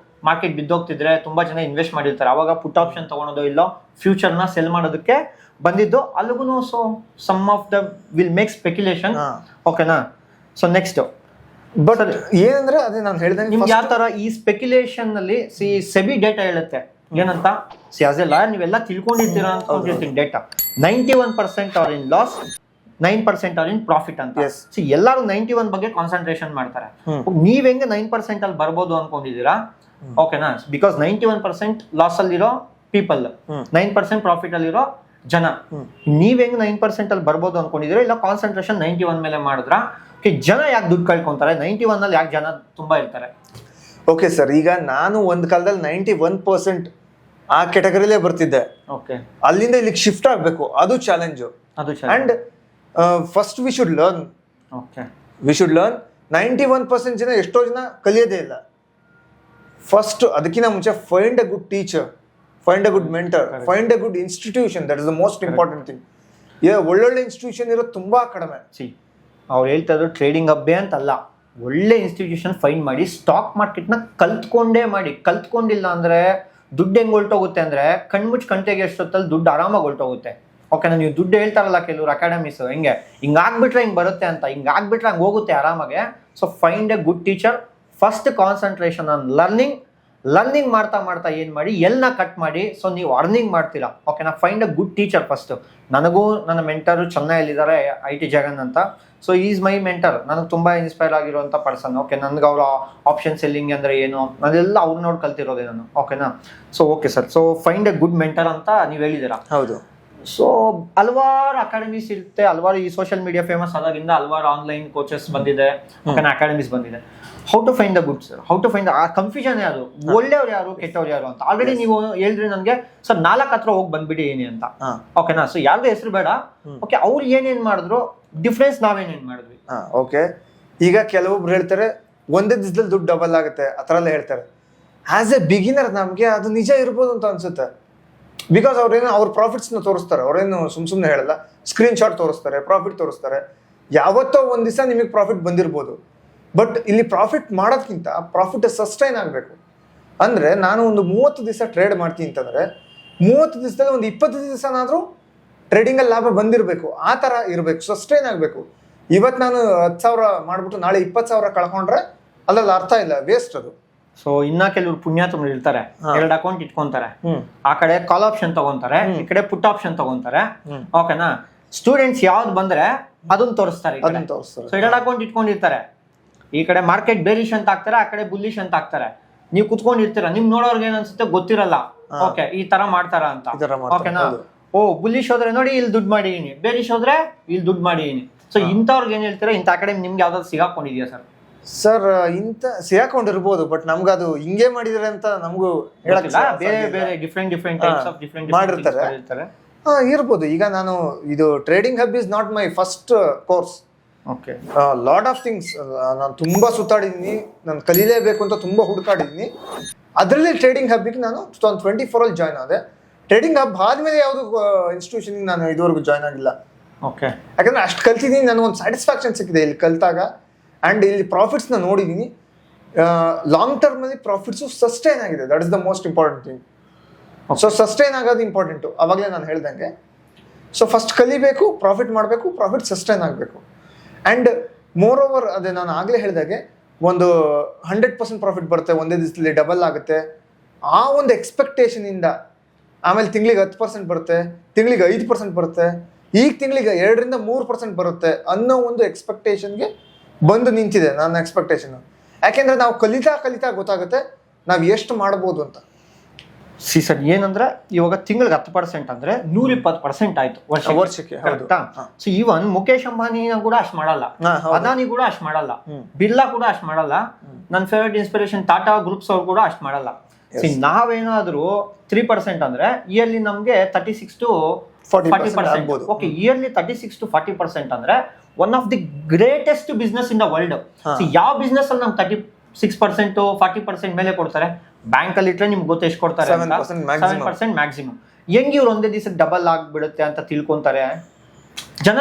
B: ಮಾರ್ಕೆಟ್ ಬಿದ್ದೋಗ್ತಿದ್ರೆ ತುಂಬಾ ಜನ ಇನ್ವೆಸ್ಟ್ ಮಾಡಿರ್ತಾರೆ, ಅವಾಗ ಪುಟ್ ಆಪ್ಷನ್ ತಗೊಳೋದು ಇಲ್ಲೋ ಫ್ಯೂಚರ್ ನ ಸೆಲ್ ಮಾಡೋದಕ್ಕೆ ಬಂದಿದ್ದು. ಅಲ್ಲಿಗೂ so some of the will make speculation. ಓಕೆನಾ? ಸೊ ನೆಕ್ಸ್ಟ್
A: ಬಟ್ ಏನಂದ್ರೆ ಅದೇ ನಾನು ಹೇಳಿದೆ
B: ನಿಮ್ಗೆ ಯಾವ ತರ ಈ ಸ್ಪೆಕ್ಯುಲೇಷನ್ ನಲ್ಲಿ ಸೆಬಿ ಡೇಟಾ ಹೇಳುತ್ತೆ ಏನಂತ. ಆಸ್ ಎ ಲಾಯರ್ ನೀವೆಲ್ಲ ತಿಳ್ಕೊಂಡಿರ್ತೀರಾ ಅನ್ಕೊಂಡಿರ್ತೀನಿ. Data 91% are in loss, 9% are in profit ಅಂತ. ಎಲ್ಲರೂ 91 ಬಗ್ಗೆ ಕಾನ್ಸಂಟ್ರೇಷನ್ ಮಾಡ್ತಾರೆ. ನೀವ್ ಹೆಂಗೆ 9% ಅಲ್ಲಿ ಬರ್ಬೋದು ಅನ್ಕೊಂಡಿದೀರಾ? ಓಕೆನಾ? ಬಿಕಾಸ್ 91% ಲಾಸ್ ಅಲ್ಲಿರೋ ಪೀಪಲ್, 9% ಪ್ರಾಫಿಟ್ ಅಲ್ಲಿರೋ ಜನ. ನೀವ್ ಹೆಂಗ್ 9% ಅಲ್ಲಿ ಬರ್ಬೋದು ಅನ್ಕೊಂಡಿದೀರಾ? ಇಲ್ಲ ಕಾನ್ಸಂಟ್ರೇಷನ್ 91 ಮೇಲೆ ಮಾಡಿದ್ರ ಜನ ಯಾಕೆ ದುಡ್ಡು ಕಳ್ಕೊಂತಾರೆ? 91 ಅಲ್ಲಿ ಯಾಕೆ ಜನ ತುಂಬಾ ಇರ್ತಾರೆ?
A: ಓಕೆ ಸರ್, ಈಗ ನಾನು ಒಂದ್ ಕಾಲದಲ್ಲಿ 91% ಆ ಕೆಟಗರಿಲೇ ಬರ್ತಿದ್ದೆ.
B: ಓಕೆ,
A: ಅಲ್ಲಿಂದ ಇಲ್ಲಿಗೆ ಶಿಫ್ಟ್ ಆಗ್ಬೇಕು, ಅದು challenge. And first we should learn.
B: Okay,
A: we should learn. 91% ಜನ, ಎಷ್ಟೋ ಜನ ಕಲಿಯೋದೇ ಇಲ್ಲ. ಫಸ್ಟ್ ಅದಕ್ಕಿಂತ ಮುಂಚೆ find a good teacher, find a good mentor, find a good institution. That is the most important thing. ಒಳ್ಳೊಳ್ಳೆ ಇನ್ಸ್ಟಿಟ್ಯೂಷನ್ ಇರೋದು ತುಂಬಾ ಕಡಿಮೆ.
B: ಅವ್ರು ಹೇಳ್ತಾ ಇದ್ರು ಟ್ರೇಡಿಂಗ್ ಹಬ್ಬೆ ಅಂತಲ್ಲ, ಒಳ್ಳೆ ಇನ್ಸ್ಟಿಟ್ಯೂಷನ್ ಫೈಂಡ್ ಮಾಡಿ, ಸ್ಟಾಕ್ ಮಾರ್ಕೆಟ್ನ ಕಲ್ತ್ಕೊಂಡೇ ಮಾಡಿ. ಕಲ್ತ್ಕೊಂಡಿಲ್ಲ ಅಂದ್ರೆ ದುಡ್ಡು ಹೆಂಗ್ ಹೊಲ್ಟೋಗುತ್ತೆ ಅಂದ್ರೆ ಕಣ್ಮುಚ್ಚು ಕಂಟೆಗೆ ಎಷ್ಟೊತ್ತಲ್ಲಿ ದುಡ್ಡು ಆರಾಮಾಗಿ ಹೊಲ್ಟೋಗುತ್ತೆ. ಓಕೆನಾ? ನೀವು ದುಡ್ಡು ಹೇಳ್ತಾರಲ್ಲ ಕೆಲವರು ಅಕಾಡೆಮೀಸ್, ಹಿಂಗಾಗ್ಬಿಟ್ರೆ ಹಿಂಗ್ ಬರುತ್ತೆ ಅಂತ, ಹಿಂಗಾಗ್ಬಿಟ್ರೆ ಹಂಗೆ ಹೋಗುತ್ತೆ ಆರಾಮಾಗೆ. So find a good teacher. First concentration on learning. Learning ಮಾಡ್ತಾ ಮಾಡ್ತಾ ಏನ್ ಮಾಡಿ, ಎಲ್ಲ ಕಟ್ ಮಾಡಿ. ಸೊ ನೀವು ಅರ್ನಿಂಗ್ ಮಾಡ್ತೀರಾ. ಓಕೆನಾ? Find a good teacher first. ನನಗೂ ನನ್ನ ಮೆಂಟರು ಚೆನ್ನೈಯಲ್ಲಿದ್ದಾರೆ, IT ಜಗನ್ ಅಂತ. So is my mentor. ನನಗೆ ತುಂಬಾ ಇನ್ಸ್ಪೈರ್ ಆಗಿರುವಂತ ಪರ್ಸನ್. ಓಕೆ, ನನ್ಗೆ ಅವರ ಆಪ್ಷನ್ ಸೆಲ್ಲಿಂಗ್ ಅಂದ್ರೆ ಏನು ಅದೆಲ್ಲ ಅವ್ರು ನೋಡಿ ಕಲ್ತಿರೋದೆ ನಾನು. ಓಕೆನಾ? So okay sir, so find a good mentor ಅಂತ ನೀವು ಹೇಳಿದ್ದೀರಾ.
A: ಹೌದು.
B: ಸೊ ಹಲವಾರು ಅಕಾಡೆಮೀಸ್ ಇರುತ್ತೆ, ಹಲವಾರು ಈ ಸೋಷಿಯಲ್ ಮೀಡಿಯಾ ಫೇಮಸ್ ಆದಾಗಿಂದ ಹಲವಾರು ಆನ್ಲೈನ್ ಕೋಚಸ್ ಬಂದಿದೆ, ಅಕಾಡೆಮೀಸ್ ಬಂದಿದೆ. How to find the good sir? How to find ಆ ಕನ್ಫ್ಯೂಷನ್ ಯಾರು, ಒಳ್ಳೆಯವ್ರು ಯಾರು, ಕೆಟ್ಟವ್ರು ಯಾರು ಅಂತ. ಆಲ್ರೆಡಿ ನೀವು ಹೇಳಿದ್ರಿ ನನಗೆ ಸರ್ 4 ಹತ್ರ ಹೋಗಿ ಬಂದ್ಬಿಡಿ ಏನಿ ಅಂತ. ಓಕೆನಾ? ಸೊ ಯಾರ್ದು ಹೆಸರು ಬೇಡ. ಓಕೆ, ಅವ್ರು ಏನೇನ್ ಮಾಡಿದ್ರು, ಡಿಫ್ರೆನ್ಸ್ ನಾವೇನೇನ್ ಮಾಡಿದ್ವಿ.
A: ಓಕೆ, ಈಗ ಕೆಲವೊಬ್ರು ಹೇಳ್ತಾರೆ ಒಂದೇ ದಿವಸದಲ್ಲಿ ದುಡ್ಡು ಡಬಲ್ ಆಗುತ್ತೆ, ಆ ಥರ ಎಲ್ಲ ಹೇಳ್ತಾರೆ. ಆಸ್ ಎ ಬಿಗಿನರ್ ನಮಗೆ ಅದು ನಿಜ ಇರ್ಬೋದು ಅಂತ ಅನ್ಸುತ್ತೆ. ಬಿಕಾಸ್ ಅವ್ರ ಪ್ರಾಫಿಟ್ಸ್ನ ತೋರಿಸ್ತಾರೆ. ಅವ್ರೇನು ಸುಮ್ಮನೆ ಹೇಳಲ್ಲ, ಸ್ಕ್ರೀನ್ ಶಾಟ್ ತೋರಿಸ್ತಾರೆ, ಪ್ರಾಫಿಟ್ ತೋರಿಸ್ತಾರೆ. ಯಾವತ್ತೋ ಒಂದು ದಿವಸ ನಿಮಗೆ ಪ್ರಾಫಿಟ್ ಬಂದಿರ್ಬೋದು. ಬಟ್ ಇಲ್ಲಿ ಪ್ರಾಫಿಟ್ ಮಾಡೋದ್ಕಿಂತ ಪ್ರಾಫಿಟ್ ಸಸ್ಟೈನ್ ಆಗಬೇಕು. ಅಂದರೆ ನಾನು ಒಂದು 30 ದಿವಸ ಟ್ರೇಡ್ ಮಾಡ್ತೀನಿ ಅಂತಂದರೆ 30 ದಿವಸದಲ್ಲಿ ಒಂದು 20 ದಿವಸನಾದರೂ ಟ್ರೇಡಿಂಗಲ್ಲಿ ಲಾಭ ಬಂದಿರಬೇಕು. ಆ ಥರ ಇರಬೇಕು, ಸಸ್ಟೈನ್ ಆಗಬೇಕು. ಇವತ್ತು ನಾನು 10,000 ಮಾಡಿಬಿಟ್ಟು ನಾಳೆ 20,000 ಕಳ್ಕೊಂಡ್ರೆ ಅಲ್ಲಲ್ಲಿ ಅರ್ಥ ಇಲ್ಲ, ವೇಸ್ಟ್ ಅದು.
B: ಸೊ ಇನ್ನ ಕೆಲವರು ಪುಣ್ಯಾತ್ಮರು ಇರ್ತಾರೆ, 2 ಅಕೌಂಟ್ ಇಟ್ಕೊಂತಾರೆ. ಆ ಕಡೆ ಕಾಲ್ ಆಪ್ಷನ್ ತಗೊಂತಾರೆ, ಈ ಕಡೆ ಪುಟ್ ಆಪ್ಷನ್ ತಗೊಂತಾರೆ. ಓಕೆನಾ? ಸ್ಟೂಡೆಂಟ್ಸ್ ಯಾವ್ದು ಬಂದ್ರೆ ಅದನ್ನ ತೋರಿಸ್ತಾರೆ. ಸೊ 2 ಅಕೌಂಟ್ ಇಟ್ಕೊಂಡಿರ್ತಾರೆ. ಈ ಕಡೆ ಮಾರ್ಕೆಟ್ ಬೇರಿಶ್ ಅಂತ ಹಾಕ್ತಾರೆ, ಆ ಕಡೆ ಬುಲ್ಲಿಶ್ ಅಂತ ಹಾಕ್ತಾರೆ. ನೀವು ಕುತ್ಕೊಂಡಿರ್ತೀರ, ನಿಮ್ ನೋಡೋರ್ಗೆ ಏನ್ ಅನ್ಸುತ್ತೆ ಗೊತ್ತಿರಲ್ಲ. ಓಕೆ, ಈ ತರ ಮಾಡ್ತಾರ ಅಂತ. ಓಕೆನಾ? ಓ, ಬುಲ್ಲಿಶ್ ಹೋದ್ರೆ ನೋಡಿ ಇಲ್ಲಿ ದುಡ್ಡು ಮಾಡಿದೀನಿ, ಬೇರಿಶ್ ಹೋದ್ರೆ ಇಲ್ಲಿ ದುಡ್ಡು ಮಾಡಿದೀನಿ. ಸೊ ಇಂಥವ್ರಿಗೆ ಏನ್ ಹೇಳ್ತೀರಾ? ಇಂಥ ಅಕಾಡೆಮಿ ನಿಮ್ಗೆ ಯಾವ್ದಾದ್ರು ಸಿಗಾಕೊಂಡಿದ್ಯಾ ಸರ್?
A: ಸರ್, ಇಂಥ ಸಿಗಾಕೊಂಡಿರ್ಬೋದು, ಬಟ್ ನಮ್ಗೆ ಅದು ಹಿಂಗೆ ಮಾಡಿದ್ರೆ ಅಂತ ನಮಗೂ ಹೇಳಕ್ಕಿಲ್ಲ.
B: ಬೇರೆ ಬೇರೆ ಡಿಫ್ರೆಂಟ್ ಟೈಪ್ಸ್ ಆಫ್ ಡಿಫ್ರೆಂಟ್
A: ಮಾಡಿರ್ತಾರೆ. ಇರ್ಬೋದು. ಈಗ ನಾನು ಇದು trading hub is not my first course.
B: Okay,
A: lot of things ನಾನು ತುಂಬಾ ಸುತ್ತಾಡಿದ್ದೀನಿ, ನಾನು ಕಲೀಲೇಬೇಕು ಅಂತ ತುಂಬಾ ಹುಡುಕಾಡಿದ್ದೀನಿ. ಅದರಲ್ಲಿ ಟ್ರೇಡಿಂಗ್ ಹಬ್ಬಿಗೆ ನಾನು 2024 ಅಲ್ಲಿ ಜಾಯ್ನ್ ಆದೆ. ಟ್ರೇಡಿಂಗ್ ಹಬ್ ಆದ್ಮೇಲೆ ಯಾವುದು ಇನ್ಸ್ಟಿಟ್ಯೂಷನ್ ನಾನು ಇದುವರೆಗೂ ಜಾಯ್ನ್ ಆಗಿಲ್ಲ.
B: ಓಕೆ,
A: ಯಾಕಂದ್ರೆ ಅಷ್ಟು ಕಲ್ತಿದ್ದೀನಿ, ನನಗೊಂದು ಸ್ಯಾಟಿಸ್ಫ್ಯಾಕ್ಷನ್ ಸಿಕ್ಕಿದೆ ಇಲ್ಲಿ ಕಲ್ತಾಗ. ಆ್ಯಂಡ್ ಇಲ್ಲಿ ಪ್ರಾಫಿಟ್ಸ್ನ ನೋಡಿದ್ದೀನಿ. ಲಾಂಗ್ ಟರ್ಮಲ್ಲಿ ಪ್ರಾಫಿಟ್ಸು ಸಸ್ಟೈನ್ ಆಗಿದೆ. That is the most important thing. So sustain ಆಗೋದು ಇಂಪಾರ್ಟೆಂಟು. ಆವಾಗಲೇ ನಾನು ಹೇಳ್ದಂಗೆ. ಸೊ ಫಸ್ಟ್ ಕಲಿಬೇಕು, ಪ್ರಾಫಿಟ್ ಮಾಡಬೇಕು, ಪ್ರಾಫಿಟ್ ಸಸ್ಟೈನ್ ಆಗಬೇಕು. ಆ್ಯಂಡ್ ಮೋರ್ ಓವರ್, ಅದೇ ನಾನು ಆಗಲೇ ಹೇಳಿದಾಗೆ, ಒಂದು 100% ಪ್ರಾಫಿಟ್ ಬರುತ್ತೆ, ಒಂದೇ ದಿವಸದಲ್ಲಿ ಡಬಲ್ ಆಗುತ್ತೆ. ಆ ಒಂದು ಎಕ್ಸ್ಪೆಕ್ಟೇಷನಿಂದ ಆಮೇಲೆ ತಿಂಗಳಿಗೆ 10% ಬರುತ್ತೆ, ತಿಂಗಳಿಗೆ 5% ಬರುತ್ತೆ, ಈಗ ತಿಂಗಳಿಗೆ 2ರಿಂದ 3% ಬರುತ್ತೆ ಅನ್ನೋ ಒಂದು ಎಕ್ಸ್ಪೆಕ್ಟೇಷನ್ಗೆ ಬಂದು ನಿಂತಿದೆ ನನ್ನ ಎಕ್ಸ್ಪೆಕ್ಟೇಷನ್. ಯಾಕೆಂದರೆ ನಾವು ಕಲಿತಾ ಗೊತ್ತಾಗುತ್ತೆ ನಾವು ಎಷ್ಟು ಮಾಡ್ಬೋದು ಅಂತ.
B: ಸರ್ ಏನಂದ್ರೆ ಇವಾಗ ತಿಂಗಳಿಗೆ 10% ಅಂದ್ರೆ 120% ಆಯ್ತು ವರ್ಷಕ್ಕೆ. ಸೊ ಈವನ್ ಮುಖೇಶ್ ಅಂಬಾನಿನ ಕೂಡ ಅಷ್ಟು ಮಾಡಲ್ಲ, ಅದಾನಿ ಕೂಡ ಅಷ್ಟು ಮಾಡಲ್ಲ, ಬಿರ್ಲಾ ಕೂಡ ಅಷ್ಟು ಮಾಡಲ್ಲ, ನನ್ನ ಫೇವರೇಟ್ ಇನ್ಸ್ಪಿರೇಷನ್ ಟಾಟಾ ಗ್ರೂಪ್ಸ್ ಅವ್ರು ಕೂಡ ಅಷ್ಟು ಮಾಡಲ್ಲ. ನಾವೇನಾದ್ರೂ 3% ಅಂದ್ರೆ ಇಯರ್ಲಿ ನಮ್ಗೆ 36 to
A: 40% ಆಗ್ಬೋದು.
B: ಓಕೆ, ಇಯರ್ಲಿ 36 to 40% ಅಂದ್ರೆ one of the greatest business in the world. ಯಾವ ಬಿಸ್ನೆಸ್ ಅಲ್ಲಿ ನಮ್ಗೆ 36% 40% ಮೇಲೆ ಕೊಡ್ತಾರೆ? ಬ್ಯಾಂಕ್ ಅಲ್ಲಿ ಇಟ್ರೆ ನಿಮ್ಗೆ ಗೊತ್ತು ಎಷ್ಟು ಕೊಡ್ತಾರೆ? 7% ಮ್ಯಾಕ್ಸಿಮಮ್. ಹೆಂಗ್ ಇವ್ರು ಒಂದೇ ದಿವಸಕ್ಕೆ ಡಬಲ್ ಆಗ್ಬಿಡುತ್ತೆ ಅಂತ ತಿಳ್ಕೊಂತಾರೆ ಜನ.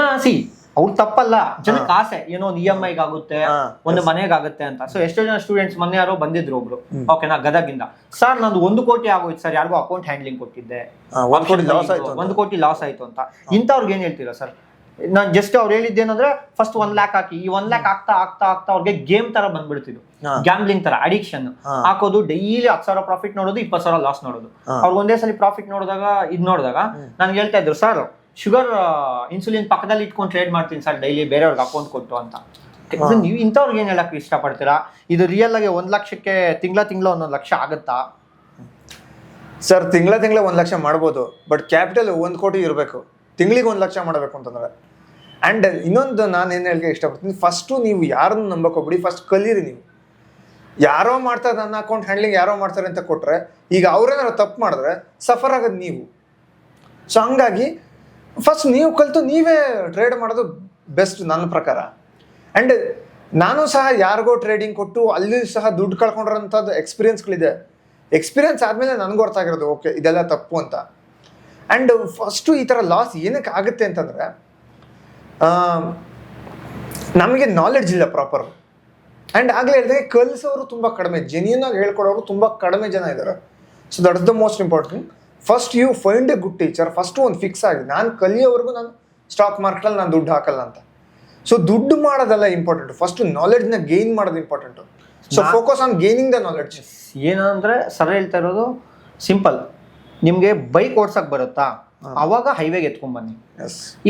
B: ಅವ್ರು ತಪ್ಪಲ್ಲ, ಜನಕ್ಕೆ ಆಸೆ, ಏನೋ ಒಂದು EMI ಆಗುತ್ತೆ, ಒಂದು ಮನೆಗಾಗುತ್ತೆ ಅಂತ. ಸೊ ಎಷ್ಟೋ ಜನ ಸ್ಟೂಡೆಂಟ್ಸ್ ಮೊನ್ನೆ ಯಾರೋ ಬಂದಿದ್ರು ಒಬ್ರು, ಓಕೆನಾ, ಗದಗಿಂದ. ಸರ್ ನಂದು 1 ಕೋಟಿ ಆಗೋಯ್ತು ಸರ್, ಯಾರಿಗೂ ಅಕೌಂಟ್ ಹ್ಯಾಂಡ್ಲಿಂಗ್ ಕೊಟ್ಟಿದ್ದೆ, 1 ಕೋಟಿ ಲಾಸ್ ಆಯ್ತು ಅಂತ. ಇಂಥವ್ರಿಗೆ ಏನ್ ಹೇಳ್ತೀರಾ ಸರ್? ನಾನ್ ಜಸ್ಟ್ ಅವ್ರು ಹೇಳಿದ್ದೇನಂದ್ರೆ ಫಸ್ಟ್ 1 lakh ಹಾಕಿ, ಈ 1 lakh ಆಗ್ತಾ ಆಗ್ತಾ ಆಗ್ತಾ ಅವ್ರಿಗೆ ಗೇಮ್ ತರ ಬಂದ್ಬಿಡ್ತಿದ್ರು, ಗ್ಯಾಮ್ಲಿಂಗ್ ತರ ಅಡಿಕ್ಷನ್ ಹಾಕೋದು. ಡೈಲಿ 10,000 ಪ್ರಾಫಿಟ್ ನೋಡೋದು, 20,000 ಲಾಸ್ ನೋಡೋದು. ಅವ್ರಿಗೆ ಒಂದೇ ಸಲ ಪ್ರಾಫಿಟ್ ನೋಡಿದಾಗ ನನ್ಗೆ ಹೇಳ್ತಾ ಇದ್ರು, ಸರ್ ಶುಗರ್ ಇನ್ಸುಲಿನ್ ಪಕ್ಕದಲ್ಲಿ ಇಟ್ಕೊಂಡು ಟ್ರೇಡ್ ಮಾಡ್ತೀನಿ ಸರ್ ಡೈಲಿ, ಬೇರೆಯವ್ರಿಗೆ ಅಕೌಂಟ್ ಕೊಟ್ಟು ಅಂತ. ನೀವು ಇಂಥವ್ರಿಗೆ ಏನ್ ಹೇಳಕ್ ಇಷ್ಟಪಡ್ತೀರಾ? ಇದು ರಿಯಲ್ ಆಗಿ 1 ಲಕ್ಷಕ್ಕೆ ತಿಂಗಳ 1 ಲಕ್ಷ ಆಗುತ್ತಾ
A: ಸರ್? ತಿಂಗಳ 1 ಲಕ್ಷ ಮಾಡ್ಬೋದು, ಬಟ್ ಕ್ಯಾಪಿಟಲ್ 1 ಕೋಟಿ ಇರಬೇಕು. ತಿಂಗಳಿಗೆ 1 ಲಕ್ಷ ಮಾಡಬೇಕು ಅಂತಂದ್ರೆ. ಅಂಡ್ ಇನ್ನೊಂದು ನಾನು ಏನು ಹೇಳಕ್ಕೆ ಇಷ್ಟಪಡ್ತೀನಿ, ಫಸ್ಟು ನೀವು ಯಾರನ್ನು ನಂಬಕೋಬಿಡಿ, ಫಸ್ಟ್ ಕಲೀರಿ. ನೀವು ಯಾರೋ ಮಾಡ್ತಾರೆ, ನನ್ನ ಅಕೌಂಟ್ ಹ್ಯಾಂಡ್ಲಿಂಗ್ ಯಾರೋ ಮಾಡ್ತಾರೆ ಅಂತ ಕೊಟ್ಟರೆ, ಈಗ ಅವ್ರೇನಾದ್ರು ತಪ್ಪು ಮಾಡಿದ್ರೆ ಸಫರ್ ಆಗೋದು ನೀವು. ಸೊ ಹಂಗಾಗಿ ಫಸ್ಟ್ ನೀವು ಕಲಿತು ನೀವೇ ಟ್ರೇಡ್ ಮಾಡೋದು ಬೆಸ್ಟ್ ನನ್ನ ಪ್ರಕಾರ. ಆ್ಯಂಡ್ ನಾನು ಸಹ ಯಾರಿಗೋ ಟ್ರೇಡಿಂಗ್ ಕೊಟ್ಟು ಅಲ್ಲಿ ಸಹ ದುಡ್ಡು ಕಳ್ಕೊಂಡಿರೋಂಥದ್ದು ಎಕ್ಸ್ಪೀರಿಯನ್ಸ್ಗಳಿದೆ. ಎಕ್ಸ್ಪೀರಿಯನ್ಸ್ ಆದಮೇಲೆ ನನಗೆ ಗೊತ್ತಾಗಿರೋದು, ಓಕೆ ಇದೆಲ್ಲ ತಪ್ಪು ಅಂತ. ಆ್ಯಂಡ್ ಫಸ್ಟು ಈ ಥರ ಲಾಸ್ ಏನಕ್ಕೆ ಆಗುತ್ತೆ ಅಂತಂದರೆ, ನಮಗೆ ನಾಲೆಡ್ಜ್ ಇಲ್ಲ ಪ್ರಾಪರ್. ಆ್ಯಂಡ್ ಆಗಲೇ ಹೇಳಿದಾಗ ಕಲಿಸೋರು ತುಂಬ ಕಡಿಮೆ, ಜೆನ್ಯೂನ್ ಆಗಿ ಹೇಳ್ಕೊಡೋರು ತುಂಬ ಕಡಿಮೆ ಜನ ಇದ್ದಾರೆ. So that is the most important. First you find a good teacher. First ಒಂದು ಫಿಕ್ಸ್ ಆಗಿ, ನಾನು ಕಲಿಯೋವರೆಗೂ ನಾನು ಸ್ಟಾಕ್ ಮಾರ್ಕೆಟಲ್ಲಿ ನಾನು ದುಡ್ಡು ಹಾಕಲ್ಲ ಅಂತ. ಸೊ ದುಡ್ಡು ಮಾಡೋದೆಲ್ಲ ಇಂಪಾರ್ಟೆಂಟ್, ಫಸ್ಟ್ ನಾಲೆಡ್ಜ್ನ ಗೇನ್ ಮಾಡೋದು important. So focus on gaining the knowledge.
B: ಏನಂದ್ರೆ ಸರ್ ಹೇಳ್ತಾ ಇರೋದು ಸಿಂಪಲ್, ನಿಮ್ಗೆ ಬೈಕ್ ಓಡ್ಸಕ್ ಬರುತ್ತಾ, ಅವಾಗ ಹೈವೇಗೆ ಎತ್ಕೊಂಡ್ಬನ್ನಿ.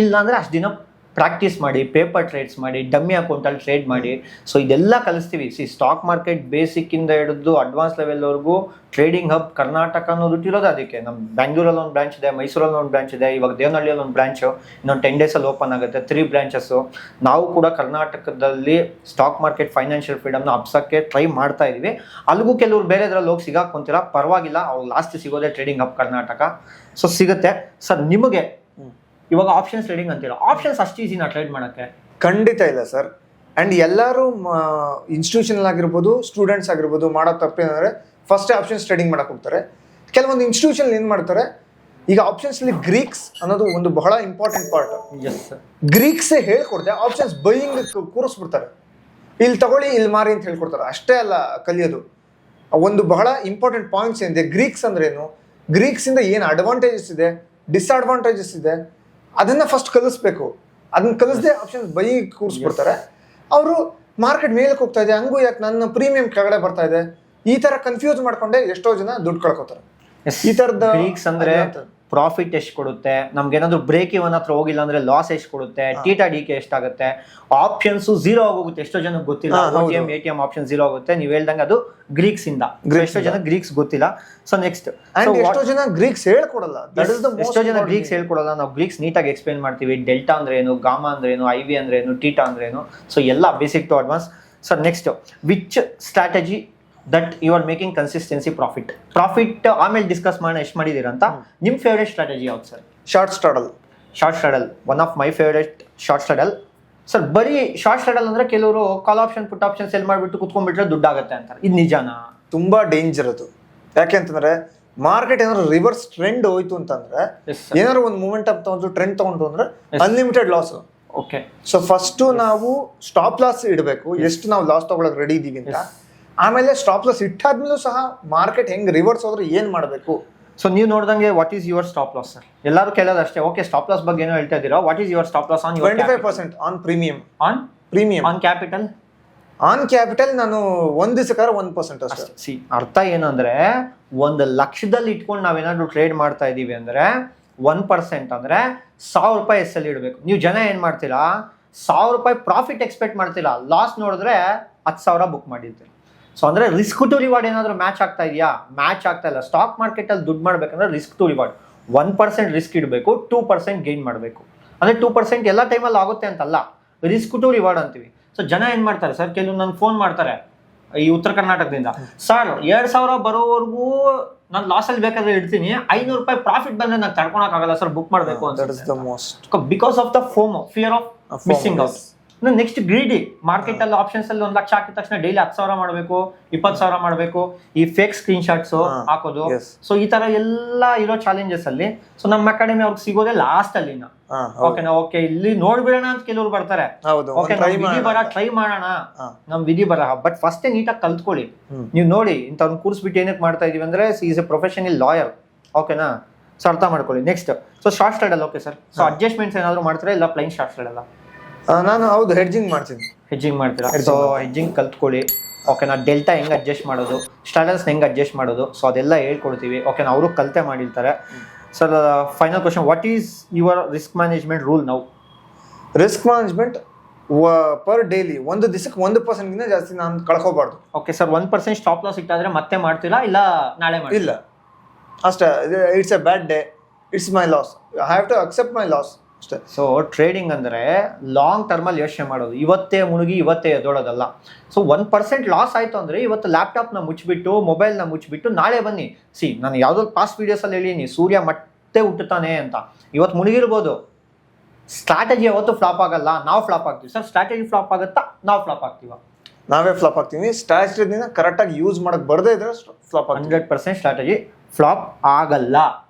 B: ಇಲ್ಲ ಅಂದ್ರೆ ಅಷ್ಟು ದಿನ ಪ್ರಾಕ್ಟೀಸ್ ಮಾಡಿ, ಪೇಪರ್ ಟ್ರೇಡ್ಸ್ ಮಾಡಿ, ಡಮ್ಮಿ ಅಕೌಂಟಲ್ಲಿ ಟ್ರೇಡ್ ಮಾಡಿ. ಸೊ ಇದೆಲ್ಲ ಕಲಿಸ್ತೀವಿ. ಸ್ಟಾಕ್ ಮಾರ್ಕೆಟ್ ಬೇಸಿಕ್ಕಿಂದ ಹಿಡಿದು ಅಡ್ವಾನ್ಸ್ ಲೆವೆಲ್ವರೆಗೂ ಟ್ರೇಡಿಂಗ್ ಹಬ್ ಕರ್ನಾಟಕ ಅನ್ನೋದು ಇಟ್ಟಿರೋದು ಅದಕ್ಕೆ. ನಮ್ಮ ಬ್ಯಾಂಗ್ಳೂರಲ್ಲಿ ಒಂದು ಬ್ರಾಂಚ್ ಇದೆ, ಮೈಸೂರಲ್ಲಿ ಒಂದು ಬ್ರಾಂಚ್ ಇದೆ, ಇವಾಗ ದೇವನಹಳ್ಳಿಯಲ್ಲಿ ಒಂದು ಬ್ರಾಂಚು ಇನ್ನೊಂದು 10 days ಓಪನ್ ಆಗುತ್ತೆ, 3 branches. ನಾವು ಕೂಡ ಕರ್ನಾಟಕದಲ್ಲಿ ಸ್ಟಾಕ್ ಮಾರ್ಕೆಟ್ ಫೈನಾನ್ಷಿಯಲ್ ಫ್ರೀಡಮ್ನ ಹಬ್ಸಕ್ಕೆ ಟ್ರೈ ಮಾಡ್ತಾ ಇದೀವಿ. ಅಲ್ಲಿಗೂ ಕೆಲವ್ರು ಬೇರೆದ್ರಲ್ಲಿ ಹೋಗಿ ಸಿಗಾಕೊಂತೀರಾ, ಪರವಾಗಿಲ್ಲ, ಅವ್ರು ಲಾಸ್ಟ್ ಸಿಗೋದೇ ಟ್ರೇಡಿಂಗ್ ಹಬ್ ಕರ್ನಾಟಕ. ಸೊ ಸಿಗುತ್ತೆ ಸರ್. ನಿಮಗೆ ಇವಾಗ ಆಪ್ಷನ್ಸ್ ಟ್ರೇಡಿಂಗ್ ಅಂತೀರಾ, ಆಪ್ಷನ್ಸ್ ಅಷ್ಟು ಈಸಿನಾ ಟ್ರೇಡ್ ಮಾಡೋಕ್ಕೆ?
A: ಖಂಡಿತ ಇಲ್ಲ ಸರ್. ಆ್ಯಂಡ್ ಎಲ್ಲರೂ ಇನ್ಸ್ಟಿಟ್ಯೂಷನಲ್ ಆಗಿರ್ಬೋದು, ಸ್ಟೂಡೆಂಟ್ಸ್ ಆಗಿರ್ಬೋದು, ಮಾಡೋ ತಪ್ಪೇನಂದರೆ ಫಸ್ಟ್ ಆಪ್ಷನ್ಸ್ ಟ್ರೇಡಿಂಗ್ ಮಾಡಕ್ಕೆ ಹೋಗ್ತಾರೆ. ಕೆಲವೊಂದು ಇನ್ಸ್ಟಿಟ್ಯೂಷನ್ ಏನು ಮಾಡ್ತಾರೆ, ಈಗ ಆಪ್ಷನ್ಸ್ಲಿ ಗ್ರೀಕ್ಸ್ ಅನ್ನೋದು ಒಂದು ಬಹಳ ಇಂಪಾರ್ಟೆಂಟ್ ಪಾರ್ಟ್. ಗ್ರೀಕ್ಸೇ ಹೇಳ್ಕೊಡ್ದೆ ಆಪ್ಷನ್ಸ್ ಬೈಯಿಂಗ್ ಕೂರಿಸ್ಬಿಡ್ತಾರೆ, ಇಲ್ಲಿ ತಗೊಳ್ಳಿ ಇಲ್ಲಿ ಮಾರಿ ಅಂತ ಹೇಳ್ಕೊಡ್ತಾರೆ. ಅಷ್ಟೇ ಅಲ್ಲ ಕಲಿಯೋದು, ಒಂದು ಬಹಳ ಇಂಪಾರ್ಟೆಂಟ್ ಪಾಯಿಂಟ್ಸ್ ಏನಿದೆ. ಗ್ರೀಕ್ಸ್ ಅಂದ್ರೇನು, ಗ್ರೀಕ್ಸಿಂದ ಏನು ಅಡ್ವಾಂಟೇಜಸ್ ಇದೆ, ಡಿಸ್ಅಡ್ವಾಂಟೇಜಸ್ ಇದೆ, ಅದನ್ನು ಫಸ್ಟ್ ಕಲಿಸ್ಬೇಕು. ಅದನ್ನ ಕಲಿಸದೆ ಆಪ್ಷನ್ಸ್ ಬೈ ಕೂರಿಸ್ಬಿಡ್ತಾರೆ. ಅವರು ಮಾರ್ಕೆಟ್ ಮೇಲಕ್ಕೆ ಹೋಗ್ತಾ ಇದೆ, ಹಂಗೂ ಯಾಕೆ ನನ್ನ ಪ್ರೀಮಿಯಂ ಕೆಳಗಡೆ ಬರ್ತಾ ಇದೆ, ಈ ಥರ ಕನ್ಫ್ಯೂಸ್ ಮಾಡ್ಕೊಂಡೆ ಎಷ್ಟೋ ಜನ ದುಡ್ಡು ಕಳ್ಕೊತಾರೆ. ಈ ಥರದ
B: ಗ್ರೀಕ್ಸ್ ಅಂದ್ರೆ ಪ್ರಾಫಿಟ್ ಎಷ್ಟು ಕೊಡುತ್ತೆ, ನಮ್ಗೆ ಏನಾದ್ರು ಬ್ರೇಕ್ ಇವನ್ ಹತ್ರ ಹೋಗಿಲ್ಲ ಅಂದ್ರೆ ಲಾಸ್ ಎಷ್ಟು ಕೊಡುತ್ತೆ, ಟೀಟಾ ಡಿ ಕೆ ಎಷ್ಟಾಗುತ್ತೆ, ಆಪ್ಷನ್ಸ್ 0 ಆಗೋಗುತ್ತೆ. ಎಷ್ಟೋ ಜನ ಗೊತ್ತಿಲ್ಲ, ATM ಆಪ್ಷನ್ 0 ಆಗುತ್ತೆ. ನೀವು ಹೇಳ್ದಂಗೆ ಅದು ಗ್ರೀಕ್ಸ್ ಇಂದ. ಎಷ್ಟೋ ಜನ ಗ್ರೀಕ್ಸ್ ಗೊತ್ತಿಲ್ಲ. ಸೊ ನೆಕ್ಸ್ಟ್,
A: ಎಷ್ಟೋ ಜನ ಗ್ರೀಕ್ಸ್ ಹೇಳ್ಕೊಡಲ್ಲ.
B: ಎಷ್ಟೋ ಜನ ಗ್ರೀಕ್ಸ್ ಹೇಳ್ಕೊಡಲ್ಲ. ನಾವು ಗ್ರೀಕ್ಸ್ ನೀಟಾಗಿ ಎಕ್ಸ್ಪ್ಲೇನ್ ಮಾಡ್ತೀವಿ. ಡೆಲ್ಟಾ ಅಂದ್ರೆ ಏನು, ಗಾಮಾ ಅಂದ್ರೆ ಏನು, IV ಅಂದ್ರೆ ಏನು, ಟೀಟಾ ಅಂದ್ರೆ ಏನು. ಸೊ ಎಲ್ಲ basic to advance. So next, which strategy that you are making consistency profit ಆಮೇಲೆ ಡಿಸ್ಕಸ್ ಮಾಡೋಣ ಎಷ್ಟು ಮಾಡಿದೀರ ಅಂತ. ನಿಮ್ಮ ಫೇವ್ರೇಟ್ ಸ್ಟ್ರಾಟಜಿ ಯಾವ್ದು sir?
A: Short straddle one of my favourite. Short straddle sir, ಬರೀ ಶಾರ್ಟ್ ಸ್ಟ್ರಾಡಲ್ ಅಂದ್ರೆ ಕೆಲವರು call option put option sell ಮಾಡಿಬಿಟ್ಟು ಕುತ್ಕೊಂಡ್ಬಿಟ್ರೆ ದುಡ್ಡಾಗುತ್ತೆ ಅಂತಾರೆ. ಇದು ನಿಜಾನಾ? ತುಂಬಾ ಡೇಂಜರ್ ಅದು. ಯಾಕೆ ಅಂತಂದ್ರೆ ಮಾರ್ಕೆಟ್ ಏನಾದ್ರು ರಿವರ್ಸ್ ಟ್ರೆಂಡ್ ಹೋಯ್ತು ಅಂತಂದ್ರೆ, ಏನಾದ್ರು ಒಂದು ಮೂಮೆಂಟ್ ಅಪ್ ತಗೊಂಡು ಟ್ರೆಂಡ್ ತಗೊಂಡು ಅಂದ್ರೆ unlimited loss.
B: Okay.
A: So first ನಾವು ಸ್ಟಾಪ್ ಲಾಸ್ ಇಡಬೇಕು, ಎಷ್ಟು ನಾವು ಲಾಸ್ ತಗೊಳಕ್ ರೆಡಿ ಇದೀವಿ ಅಂತ. ಆಮೇಲೆ ಸ್ಟಾಪ್ ಲಾಸ್ ಇಟ್ಟಾದ್ಮೇಲೂ ಸಹ ಮಾರ್ಕೆಟ್ ಹೆಂಗ್ ರಿವರ್ಸ್ ಹೋದ್ರೆ ಏನ್ ಮಾಡಬೇಕು.
B: ಸೊ ನೀವು ನೋಡಿದಂಗೆ what is your stop loss sir? ಎಲ್ಲರೂ ಕೇಳೋದು ಅಷ್ಟೇ. ಓಕೆ, ಸ್ಟಾಪ್ ಲಾಸ್ ಬಗ್ಗೆ ಏನೋ ಹೇಳ್ತಾ ಇದ್ದೀರಾ. What is your stop loss on
A: 25% on premium.
B: On capital?
A: On capital ನಾನು 1 ದಿವಸಕ್ಕಾದ್ರೆ 1% ಅಷ್ಟೇ.
B: ಅರ್ಥ ಏನಂದ್ರೆ, 1 ಲಕ್ಷದಲ್ಲಿ ಇಟ್ಕೊಂಡು ನಾವೇನಾದ್ರು ಟ್ರೇಡ್ ಮಾಡ್ತಾ ಇದೀವಿ ಅಂದ್ರೆ 1% ಅಂದ್ರೆ 1000 ರೂಪಾಯಿ ಎಸ್ಸಲ್ಲಿ ಇಡಬೇಕು. ನೀವು ಜನ ಏನ್ ಮಾಡ್ತೀರಾ, 1000 ರೂಪಾಯಿ ಪ್ರಾಫಿಟ್ ಎಕ್ಸ್ಪೆಕ್ಟ್ ಮಾಡ್ತೀರಾ, ಲಾಸ್ ನೋಡಿದ್ರೆ 10,000 ಬುಕ್ ಮಾಡಿರ್ತೀರ. ಸೊ ಅಂದ್ರೆ ರಿಸ್ಕ್ ಟು ರಿವಾರ್ಡ್ ಏನಾದ್ರು ಮ್ಯಾಚ್ ಆಗ್ತಾ ಇದೆಯಾ? ಮ್ಯಾಚ್ ಆಗ್ತಾ ಇಲ್ಲ. ಸ್ಟಾಕ್ ಮಾರ್ಕೆಟ್ ಅಲ್ಲಿ ದುಡ್ಡು ಮಾಡ್ಬೇಕಂದ್ರೆ ರಿಸ್ಕ್ ಟು ರಿವಾರ್ಡ್ 1% ರಿಸ್ಕ್ ಇಡಬೇಕು, 2% ಗೇನ್ ಮಾಡಬೇಕು. ಅಂದ್ರೆ 2% ಎಲ್ಲ ಟೈಮಲ್ಲಿ ಆಗುತ್ತೆ ಅಂತಲ್ಲ, ರಿಸ್ಕ್ ಟು ರಿವಾರ್ಡ್ ಅಂತೀವಿ. ಸೊ ಜನ ಏನ್ ಮಾಡ್ತಾರೆ ಸರ್, ಕೆಲವು ನನ್ಗೆ ಫೋನ್ ಮಾಡ್ತಾರೆ ಈ ಉತ್ತರ ಕರ್ನಾಟಕದಿಂದ, ಸರ್ 2,000 ಬರೋವರೆಗೂ ನಾನು ಲಾಸ್ ಅಲ್ಲಿ ಬೇಕಾದ್ರೆ ಇಡ್ತೀನಿ, 500 ರೂಪಾಯಿ ಪ್ರಾಫಿಟ್ ಬಂದ್ರೆ ನಾನು ತಡ್ಕೊಳಕ್ ಆಗಲ್ಲ ಸರ್, ಬುಕ್ ಮಾಡಬೇಕು
A: that is the most
B: because of the FOMO, fear of missing out. Next greedy, market ಅಲ್ಲಿ ಆಪ್ಷನ್ಸ್ ಅಲ್ಲಿ 1 ಲಕ್ಷ ಹಾಕಿದ ತಕ್ಷಣ ಡೈಲಿ 10,000 ಮಾಡಬೇಕು, 20,000 ಮಾಡಬೇಕು, ಈ ಫೇಕ್ ಸ್ಕ್ರೀನ್ ಶಾಟ್ಸ್ ಹಾಕೋದು. ಸೊ ಈ ತರ ಎಲ್ಲ ಇರೋ ಚಾಲೆಂಜಸ್ ಅಲ್ಲಿ ಸೊ ನಮ್ಮ ಅಕಾಡೆಮಿ ಅವ್ರಿಗೆ ಸಿಗೋದೇ ಲಾಸ್ಟ್ ಅಲ್ಲಿ. ಓಕೆನಾ, ಓಕೆ ಇಲ್ಲಿ ನೋಡ್ಬಿಡೋಣ ಅಂತ ಕೆಲವ್ರು ಬರ್ತಾರೆ, ಓಕೆ ವಿಧಿ ಬರ ಟ್ರೈ ಮಾಡೋಣ, ನಮ್ ವಿಧಿ ಬರ. ಬಟ್ ಫಸ್ಟ್ ನೀಟಾಗಿ ಕಲ್ತ್ಕೊಳ್ಳಿ. ನೀವು ನೋಡಿ ಇಂಥವ್ನ ಕೂರ್ಸ್ಬಿಟ್ಟು ಏನಕ್ಕೆ ಮಾಡ್ತಾ ಇದೀವಿ ಅಂದ್ರೆ ಈಸ್ ಎ ಪ್ರೊಫೆಷನಲ್ ಲಾಯರ್, ಓಕೆನಾ. ಸೊ ಅರ್ಥ ಮಾಡ್ಕೊಳ್ಳಿ. ನೆಕ್ಸ್ಟ್ ಸೊ ಶಾರ್ಟ್ ಸ್ಟೈಡ್ ಅಲ್ಲ, ಓಕೆ ಸರ್. ಸೊ ಅಡ್ಜಸ್ಟ್ಮೆಂಟ್ಸ್ ಏನಾದ್ರು ಮಾಡ್ತಾರೆ ಇಲ್ಲ ಪ್ಲೈನ್ ಶಾರ್ಟ್ ಸ್ಟೈಡ್ ಅಲ್ಲ?
A: ನಾನು ಹೌದು ಹೆಡ್ಜಿಂಗ್ ಮಾಡ್ತೀನಿ.
B: ಹೆಡ್ಜಿಂಗ್ ಮಾಡ್ತೀರಾ? ಸೊ ಹೆಡ್ಜಿಂಗ್ ಕಲ್ತ್ಕೊಳ್ಳಿ, ಓಕೆನಾ. ಡೆಲ್ಟಾ ಹೆಂಗ್ ಅಡ್ಜಸ್ಟ್ ಮಾಡೋದು, ಸ್ಟಾರ್ಟರ್ಸ್ ಹೆಂಗ್ ಅಡ್ಜಸ್ಟ್ ಮಾಡೋದು, ಸೊ ಅದೆಲ್ಲ ಹೇಳ್ಕೊಡ್ತೀವಿ, ಓಕೆನಾ. ಅವರು ಕಲ್ತೆ ಮಾಡಿರ್ತಾರೆ. Sir final question, what is your risk management rule now?
A: Risk management per daily ಒಂದು ದಿವಸಕ್ಕೆ 1% ಗಿಂತ ಜಾಸ್ತಿ ನಾನು ಕಳ್ಕೋಬಾರ್ದು.
B: ಓಕೆ ಸರ್, 1% ಸ್ಟಾಪ್ ಲಾಸ್ ಇಟ್ಟಾದ್ರೆ ಮತ್ತೆ ಮಾಡ್ತೀರಾ ಇಲ್ಲ ನಾಳೆ ಮಾಡಿ?
A: ಇಲ್ಲ ಅಷ್ಟೇ, it's a bad day, it's my loss, I have to accept my loss ಅಷ್ಟೇ.
B: ಸೊ ಟ್ರೇಡಿಂಗ್ ಅಂದ್ರೆ ಲಾಂಗ್ ಟರ್ಮಲ್ಲಿ ಯೋಚನೆ ಮಾಡೋದು, ಇವತ್ತೇ ಮುಳುಗಿ ಇವತ್ತೇ ಎದ್ದೋಳೋದಲ್ಲ. ಸೊ 1% ಲಾಸ್ ಆಯ್ತು ಅಂದ್ರೆ ಇವತ್ತು ಲ್ಯಾಪ್ಟಾಪ್ನ ಮುಚ್ಚಿಬಿಟ್ಟು ಮೊಬೈಲ್ನ ಮುಚ್ಚಿಬಿಟ್ಟು ನಾಳೆ ಬನ್ನಿ. ನಾನು ಯಾವುದೋ ಪಾಸ್ಟ್ ವಿಡಿಯೋಸಲ್ಲಿ ಹೇಳಿನಿ ಸೂರ್ಯ ಮತ್ತೆ ಹುಟ್ಟುತ್ತಾನೆ ಅಂತ. ಇವತ್ತು ಮುಳುಗಿರ್ಬೋದು, ಸ್ಟ್ರಾಟಜಿ ಯಾವತ್ತು ಫ್ಲಾಪ್ ಆಗಲ್ಲ, ನಾವು ಫ್ಲಾಪ್ ಆಗ್ತೀವಿ ಸರ್. ಸ್ಟ್ರಾಟಜಿ ಫ್ಲಾಪ್ ಆಗುತ್ತಾ, ನಾವು ಫ್ಲಾಪ್ ಆಗ್ತೀವ?
A: ನಾವೇ ಫ್ಲಾಪ್ ಆಗ್ತೀವಿ. ಸ್ಟ್ರಾಟಜಿನ ಕರೆಕ್ಟಾಗಿ ಯೂಸ್ ಮಾಡಕ್ ಬರದೇ ಇದ್ರೆ ಫ್ಲಾಪ್.
B: 100% ಸ್ಟ್ರಾಟಜಿ ಫ್ಲಾಪ್ ಆಗಲ್ಲ,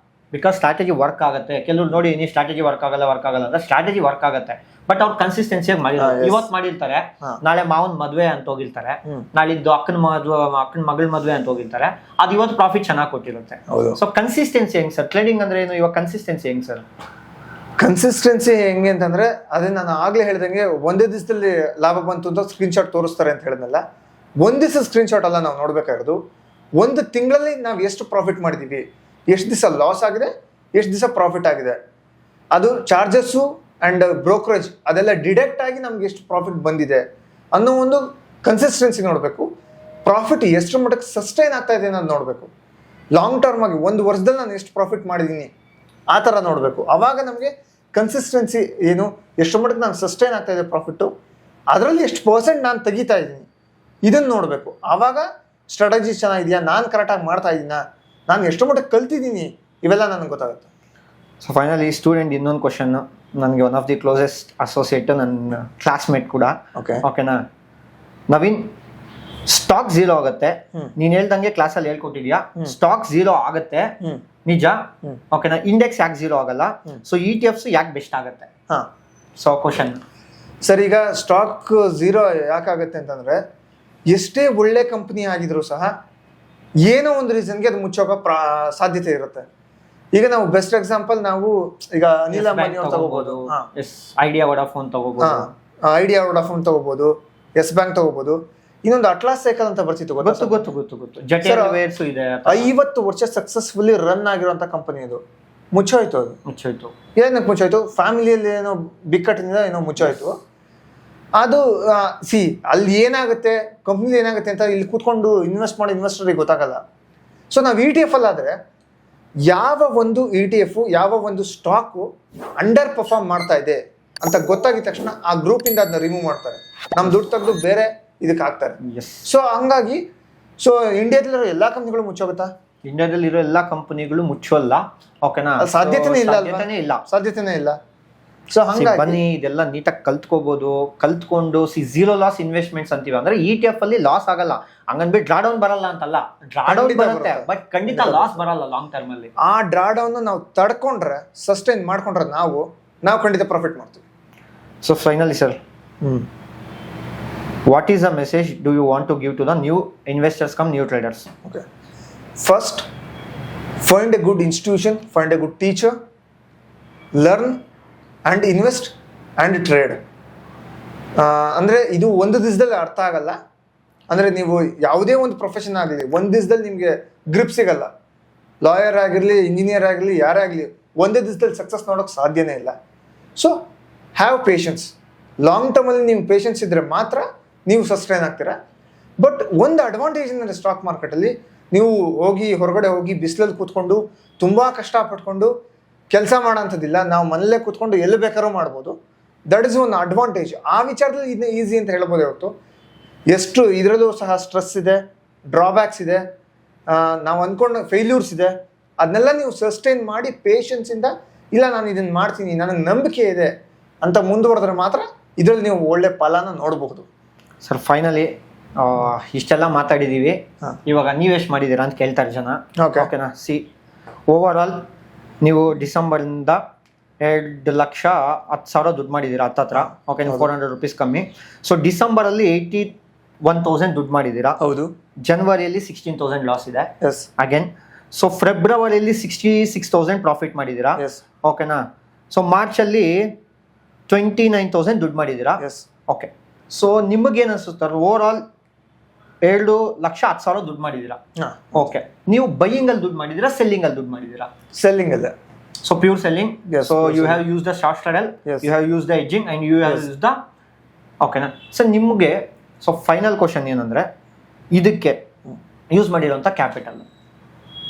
B: ಬಿಕಾಸ್ ಸ್ಟ್ರಾಟಜಿ ವರ್ಕ್ ಆಗುತ್ತೆ. ಕೆಲವ್ರು ನೋಡಿ ನೀವು ಸ್ಟ್ರಾಟಜಿ ವರ್ಕ್ ಆಗಲ್ಲ ಅಂದ್ರೆ ಸ್ಟ್ರಾಟಜಿ ವರ್ಕ್ ಆಗುತ್ತೆ, ಬಟ್ ಅವ್ರು ಕನ್ಸಿಸ್ಟೆನ್ಸಿಯಾಗಿ ಮಾಡಿರ್ತಾರೆ. ಇವತ್ತು ಮಾಡಿರ್ತಾರೆ, ನಾಳೆ ಮಾವನ್ ಮದ್ವೆ ಅಂತ ಹೋಗಿರ್ತಾರೆ, ನಾಳಿದ್ದು ಅಕ್ಕನ ಮಗಳ ಮದ್ವೆ ಅಂತ ಹೋಗಿರ್ತಾರೆ, ಅದು ಇವತ್ತು ಪ್ರಾಫಿಟ್ ಚೆನ್ನಾಗಿ ಕೊಟ್ಟಿರುತ್ತೆ. ಸೊ ಕನ್ಸಿಸ್ಟೆನ್ಸಿ ಹೆಂಗ್ ಸರ್? ಟ್ರೇಡಿಂಗ್ ಅಂದ್ರೆ ಏನು, ಇವಾಗ ಕನ್ಸಿಸ್ಟೆನ್ಸಿ ಹೆಂಗ್ ಸರ್?
A: ಕನ್ಸಿಸ್ಟೆನ್ಸಿ ಹೆಂಗೆ ಅಂತಂದ್ರೆ ಅದೇ ನಾನು ಆಗ್ಲೇ ಹೇಳ್ದಂಗೆ ಒಂದೇ ದಿವಸದಲ್ಲಿ ಲಾಭ ಬಂತು ಅಂತ ಸ್ಕ್ರೀನ್ಶಾಟ್ ತೋರಿಸ್ತಾರೆ ಅಂತ ಹೇಳಿದ್ನಲ್ಲ. ಒಂದ್ ದಿವಸ ಸ್ಕ್ರೀನ್ಶಾಟ್ ಅಲ್ಲ ನಾವು ನೋಡ್ಬೇಕಾಗಿರೋದು, ಒಂದು ತಿಂಗಳಲ್ಲಿ ನಾವು ಎಷ್ಟು ಪ್ರಾಫಿಟ್ ಮಾಡಿದೀವಿ, ಎಷ್ಟು ದಿವಸ ಲಾಸ್ ಆಗಿದೆ, ಎಷ್ಟು ದಿವಸ ಪ್ರಾಫಿಟ್ ಆಗಿದೆ, ಅದು ಚಾರ್ಜಸ್ಸು ಆ್ಯಂಡ್ ಬ್ರೋಕರೇಜ್ ಅದೆಲ್ಲ ಡಿಡಕ್ಟ್ ಆಗಿ ನಮ್ಗೆ ಎಷ್ಟು ಪ್ರಾಫಿಟ್ ಬಂದಿದೆ ಅನ್ನೋ ಒಂದು ಕನ್ಸಿಸ್ಟೆನ್ಸಿ ನೋಡಬೇಕು. ಪ್ರಾಫಿಟ್ ಎಷ್ಟು ಮಟ್ಟಕ್ಕೆ ಸಸ್ಟೈನ್ ಆಗ್ತಾ ಇದೆ ಅನ್ನೋದು ನೋಡಬೇಕು. ಲಾಂಗ್ ಟರ್ಮ್ ಆಗಿ 1 ವರ್ಷದಲ್ಲಿ ನಾನು ಎಷ್ಟು ಪ್ರಾಫಿಟ್ ಮಾಡಿದ್ದೀನಿ ಆ ಥರ ನೋಡಬೇಕು. ಆವಾಗ ನಮಗೆ ಕನ್ಸಿಸ್ಟೆನ್ಸಿ ಏನು, ಎಷ್ಟು ಮಟ್ಟಕ್ಕೆ ನಾನು ಸಸ್ಟೈನ್ ಆಗ್ತಾ ಇದೆ ಪ್ರಾಫಿಟ್ಟು, ಅದರಲ್ಲಿ ಎಷ್ಟು % ನಾನು ತೆಗಿತಾ ಇದ್ದೀನಿ ಇದನ್ನು ನೋಡಬೇಕು. ಆವಾಗ ಸ್ಟ್ರಾಟಜಿ ಚೆನ್ನಾಗಿದೆಯಾ, ನಾನು ಕರೆಕ್ಟಾಗಿ ಮಾಡ್ತಾ ಇದ್ದೀನಾ, ನಾನು ಎಷ್ಟು ಮಟ್ಟಿಗೆ ಕಲ್ತಿದ್ದೀನಿ, ಇವೆಲ್ಲ ನನಗೆ ಗೊತ್ತಾಗುತ್ತೆ.
B: ಸೊ ಫೈನಲಿ ಸ್ಟೂಡೆಂಟ್ ಇನ್ನೊಂದು ಕ್ವಶನ್, ನನಗೆ one of the closest associate, ನನ್ನ ಕ್ಲಾಸ್ಮೇಟ್ ಕೂಡ, ಓಕೆನಾ. ನವೀನ್, ಸ್ಟಾಕ್ 0 ಆಗುತ್ತೆ, ನೀನ್ ಹೇಳ್ದಂಗೆ ಕ್ಲಾಸಲ್ಲಿ ಹೇಳ್ಕೊಟ್ಟಿದ್ಯಾ, ಸ್ಟಾಕ್ 0 ಆಗುತ್ತೆ ನಿಜ, ಓಕೆನಾ. ಇಂಡೆಕ್ಸ್ ಯಾಕೆ 0 ಆಗಲ್ಲ? ಸೊ ETFs ಯಾಕೆ ಬೆಸ್ಟ್ ಆಗುತ್ತೆ? ಸೊ ಕ್ವಶನ್
A: ಸರ್, ಈಗ ಸ್ಟಾಕ್ 0 ಯಾಕಾಗುತ್ತೆ ಅಂತಂದ್ರೆ ಎಷ್ಟೇ ಒಳ್ಳೆ ಕಂಪನಿ ಆಗಿದ್ರು ಸಹ ಏನೋ ಒಂದು ರೀಸನ್ಗೆ ಅದು ಮುಚ್ಚೋಗೋ ಸಾಧ್ಯತೆ ಇರುತ್ತೆ. ಈಗ ನಾವು ಬೆಸ್ಟ್ ಎಕ್ಸಾಂಪಲ್ ನಾವು ಈಗ ಅನಿಲ್ ಅಂಬಾನಿ ಅವ್ರು ತಗೋಬಹುದು,
B: ಐಡಿಯಾ ವೋಡಾಫೋನ್
A: ತಗೋಬಹುದು, ಎಸ್ ಬ್ಯಾಂಕ್ ತಗೋಬಹುದು. ಇನ್ನೊಂದು ಅಟ್ಲಾಸ್ ಸೈಕಲ್ ಅಂತ ಬರ್ತಿತ್ತು,
B: ಗೊತ್ತು.
A: 50 ವರ್ಷ ಸಕ್ಸಸ್ಫುಲಿ ರನ್ ಆಗಿರುವಂತ ಕಂಪನಿ ಅದು. ಮುಚ್ಚೋಯ್ತು. ಏನಕ್ಕೆ ಮುಚ್ಚೋಯ್ತು? ಫ್ಯಾಮಿಲಿಯಲ್ಲಿ ಏನೋ ಬಿಕ್ಕಟ್ಟಿನಿಂದ ಏನೋ ಮುಚ್ಚೋಯ್ತು. ಅದು ಅಲ್ಲಿ ಏನಾಗುತ್ತೆ, ಕಂಪ್ನಿಲಿ ಏನಾಗುತ್ತೆ ಅಂತ ಇಲ್ಲಿ ಕೂತ್ಕೊಂಡು ಇನ್ವೆಸ್ಟ್ ಮಾಡಿ ಇನ್ವೆಸ್ಟರ್ಗೆ ಗೊತ್ತಾಗಲ್ಲ. ಸೊ ನಾವು ETF ಅಲ್ಲಾದರೆ ಯಾವ ಒಂದು ETF ಯಾವ ಒಂದು ಸ್ಟಾಕು ಅಂಡರ್ ಪರ್ಫಾರ್ಮ್ ಮಾಡ್ತಾ ಇದೆ ಅಂತ ಗೊತ್ತಾಗಿದ ತಕ್ಷಣ ಆ ಗ್ರೂಪಿಂದ ಅದನ್ನ ರಿಮೂವ್ ಮಾಡ್ತಾರೆ, ನಮ್ಮ ದುಡ್ಡು ತೆಗೆದು ಬೇರೆ ಇದಕ್ಕೆ ಹಾಕ್ತಾರೆ. ಸೊ ಹಂಗಾಗಿ ಇಂಡಿಯಾದಲ್ಲಿರೋ ಎಲ್ಲಾ ಕಂಪ್ನಿಗಳು ಮುಚ್ಚೋಗುತ್ತಾ?
B: ಇಂಡಿಯಾದಲ್ಲಿರೋ ಎಲ್ಲಾ ಕಂಪನಿಗಳು ಮುಚ್ಚೋಲ್ಲ, ಓಕೆನಾ.
A: ಸಾಧ್ಯತೆನೇ ಇಲ್ಲ. ಸೊ ಹಂಗಾಗಿ
B: ಬನ್ನಿ ಇದೆಲ್ಲ ನೀಟಾಗಿ ಕಲ್ತ್ಕೊಂಡು 0 ಲಾಸ್ ಇನ್ವೆಸ್ಟ್ಮೆಂಟ್ಸ್ ಅಂತೀವಿ ಅಂದ್ರೆ ETF ಅಲ್ಲಿ ಲಾಸ್ ಆಗಲ್ಲ. ಹಂಗನ್ಬಿಟ್ಟು ಡ್ರಾ ಡೌನ್ ಬರಲ್ಲ ಅಂತಲ್ಲ, ಡ್ರಾ ಡೌನ್ ಬರುತ್ತೆ, ಬಟ್ ಖಂಡಿತ ಲಾಸ್ ಬರಲ್ಲ ಲಾಂಗ್ ಟರ್ಮ್ ಅಲ್ಲಿ.
A: ಆ ಡ್ರಾ ಡೌನ್ ನಾವು ತಡ್ಕೊಂಡ್ರೆ, ಸಸ್ಟೈನ್ ಮಾಡ್ಕೊಂಡ್ರೆ ನಾವು ಖಂಡಿತ ಪ್ರಾಫಿಟ್ ಮಾಡ್ತೀವಿ.
B: So finally sir, what is the message do you want to give to the new investors come new traders?
A: Okay, first find a good institution, find a good teacher, learn and invest and trade. ಅಂದರೆ ಇದು ಒಂದು ದಿವಸದಲ್ಲಿ ಅರ್ಥ ಆಗಲ್ಲ. ಅಂದರೆ ನೀವು ಯಾವುದೇ ಒಂದು ಪ್ರೊಫೆಷನ್ ಆಗಲಿ ಒಂದು ದಿವಸದಲ್ಲಿ ನಿಮಗೆ ಗ್ರಿಪ್ ಸಿಗಲ್ಲ. ಲಾಯರ್ ಆಗಿರಲಿ, ಇಂಜಿನಿಯರ್ ಆಗಲಿ, ಯಾರೇ ಆಗಲಿ ಒಂದೇ ದಿವಸದಲ್ಲಿ ಸಕ್ಸಸ್ ನೋಡೋಕ್ಕೆ ಸಾಧ್ಯನೇ ಇಲ್ಲ. So have patience. ಲಾಂಗ್ ಟರ್ಮಲ್ಲಿ ನೀವು ಪೇಷನ್ಸ್ ಇದ್ದರೆ ಮಾತ್ರ ನೀವು ಸಸ್ಟೈನ್ ಆಗ್ತೀರಾ. ಬಟ್ ಒಂದು ಅಡ್ವಾಂಟೇಜ್ ಅಂದರೆ ಸ್ಟಾಕ್ ಮಾರ್ಕೆಟಲ್ಲಿ ನೀವು ಹೊರಗಡೆ ಹೋಗಿ ಬಿಸಿಲಲ್ಲಿ ಕೂತ್ಕೊಂಡು ತುಂಬ ಕಷ್ಟಪಟ್ಕೊಂಡು ಕೆಲಸ ಮಾಡೋಂಥದ್ದಿಲ್ಲ. ನಾವು ಮನೇಲೇ ಕೂತ್ಕೊಂಡು ಎಲ್ಲಿ ಬೇಕಾದ್ರೂ ಮಾಡ್ಬೋದು. That is one advantage. ಆ ವಿಚಾರದಲ್ಲಿ ಇದನ್ನ ಈಸಿ ಅಂತ ಹೇಳ್ಬೋದೇ ಹೊರತು ಎಷ್ಟು ಇದರಲ್ಲೂ ಸಹ ಸ್ಟ್ರೆಸ್ ಇದೆ, ಡ್ರಾಬ್ಯಾಕ್ಸ್ ಇದೆ. ನಾವು ಅಂದ್ಕೊಂಡು ಫೇಲ್ಯೂರ್ಸ್ ಇದೆ, ಅದನ್ನೆಲ್ಲ ನೀವು ಸಸ್ಟೈನ್ ಮಾಡಿ ಪೇಷನ್ಸಿಂದ ಇಲ್ಲ ನಾನು ಇದನ್ನು ಮಾಡ್ತೀನಿ, ನನಗೆ ನಂಬಿಕೆ ಇದೆ ಅಂತ ಮುಂದುವರೆದ್ರೆ ಮಾತ್ರ ಇದರಲ್ಲಿ ನೀವು ಒಳ್ಳೆ ಫಲನ ನೋಡಬಹುದು.
B: ಸರ್ ಫೈನಲಿ ಇಷ್ಟೆಲ್ಲ ಮಾತಾಡಿದ್ದೀವಿ, ಇವಾಗ ನೀವೆಷ್ಟು ಮಾಡಿದ್ದೀರಾ ಅಂತ ಕೇಳ್ತಾರೆ ಜನ. ಓಕೆನಾ? ಸಿ, ಓವರ್ ಆಲ್ ನೀವು ಡಿಸೆಂಬರಿಂದ 2,10,000 ದುಡ್ಡು ಮಾಡಿದ್ದೀರಾ ಹತ್ತತ್ರ. ಓಕೆ, 400 ರುಪೀಸ್ ಕಮ್ಮಿ. ಸೊ ಡಿಸೆಂಬರಲ್ಲಿ 81,000 ದುಡ್ಡು ಮಾಡಿದ್ದೀರಾ.
A: ಹೌದು.
B: ಜನವರಿಯಲ್ಲಿ 16,000 ಲಾಸ್ ಇದೆ.
A: ಎಸ್.
B: ಅಗೇನ್ ಸೊ ಫೆಬ್ರವರಿಯಲ್ಲಿ 66,000 ಪ್ರಾಫಿಟ್ ಮಾಡಿದ್ದೀರಾ.
A: ಎಸ್.
B: ಓಕೆನಾ? ಸೊ ಮಾರ್ಚಲ್ಲಿ 29,000 ದುಡ್ಡು ಮಾಡಿದ್ದೀರಾ.
A: ಎಸ್.
B: ಓಕೆ, ಸೊ ನಿಮಗೇನು ಅನಿಸುತ್ತಾರೆ? ಓವರ್ ಆಲ್ 2,10,000 ದುಡ್ಡು ಮಾಡಿದ್ದೀರಾ. ಓಕೆ, ನೀವು ಬೈಯಿಂಗ್ ಅಲ್ಲಿ ದುಡ್ಡು ಮಾಡಿದ್ದೀರಾ, ಸೆಲ್ಲಿಂಗ್ ಅಲ್ಲಿ ದುಡ್ಡು ಮಾಡಿದ್ದೀರಾ?
A: ಸೆಲ್ಲಿಂಗ್ ಅಲ್ಲ.
B: So pure selling.
A: Yes,
B: so
A: pure
B: you
A: selling.
B: Have use the short straddle,
A: Yes.
B: You have use the hedging and you have
A: Yes.
B: Use the. ಓಕೆನಾ ಸರ್? ನಿಮಗೆ ಸೊ ಫೈನಲ್ ಕ್ವಶನ್ ಏನಂದ್ರೆ, ಇದಕ್ಕೆ use ಮಾಡಿರೋಂಥ capital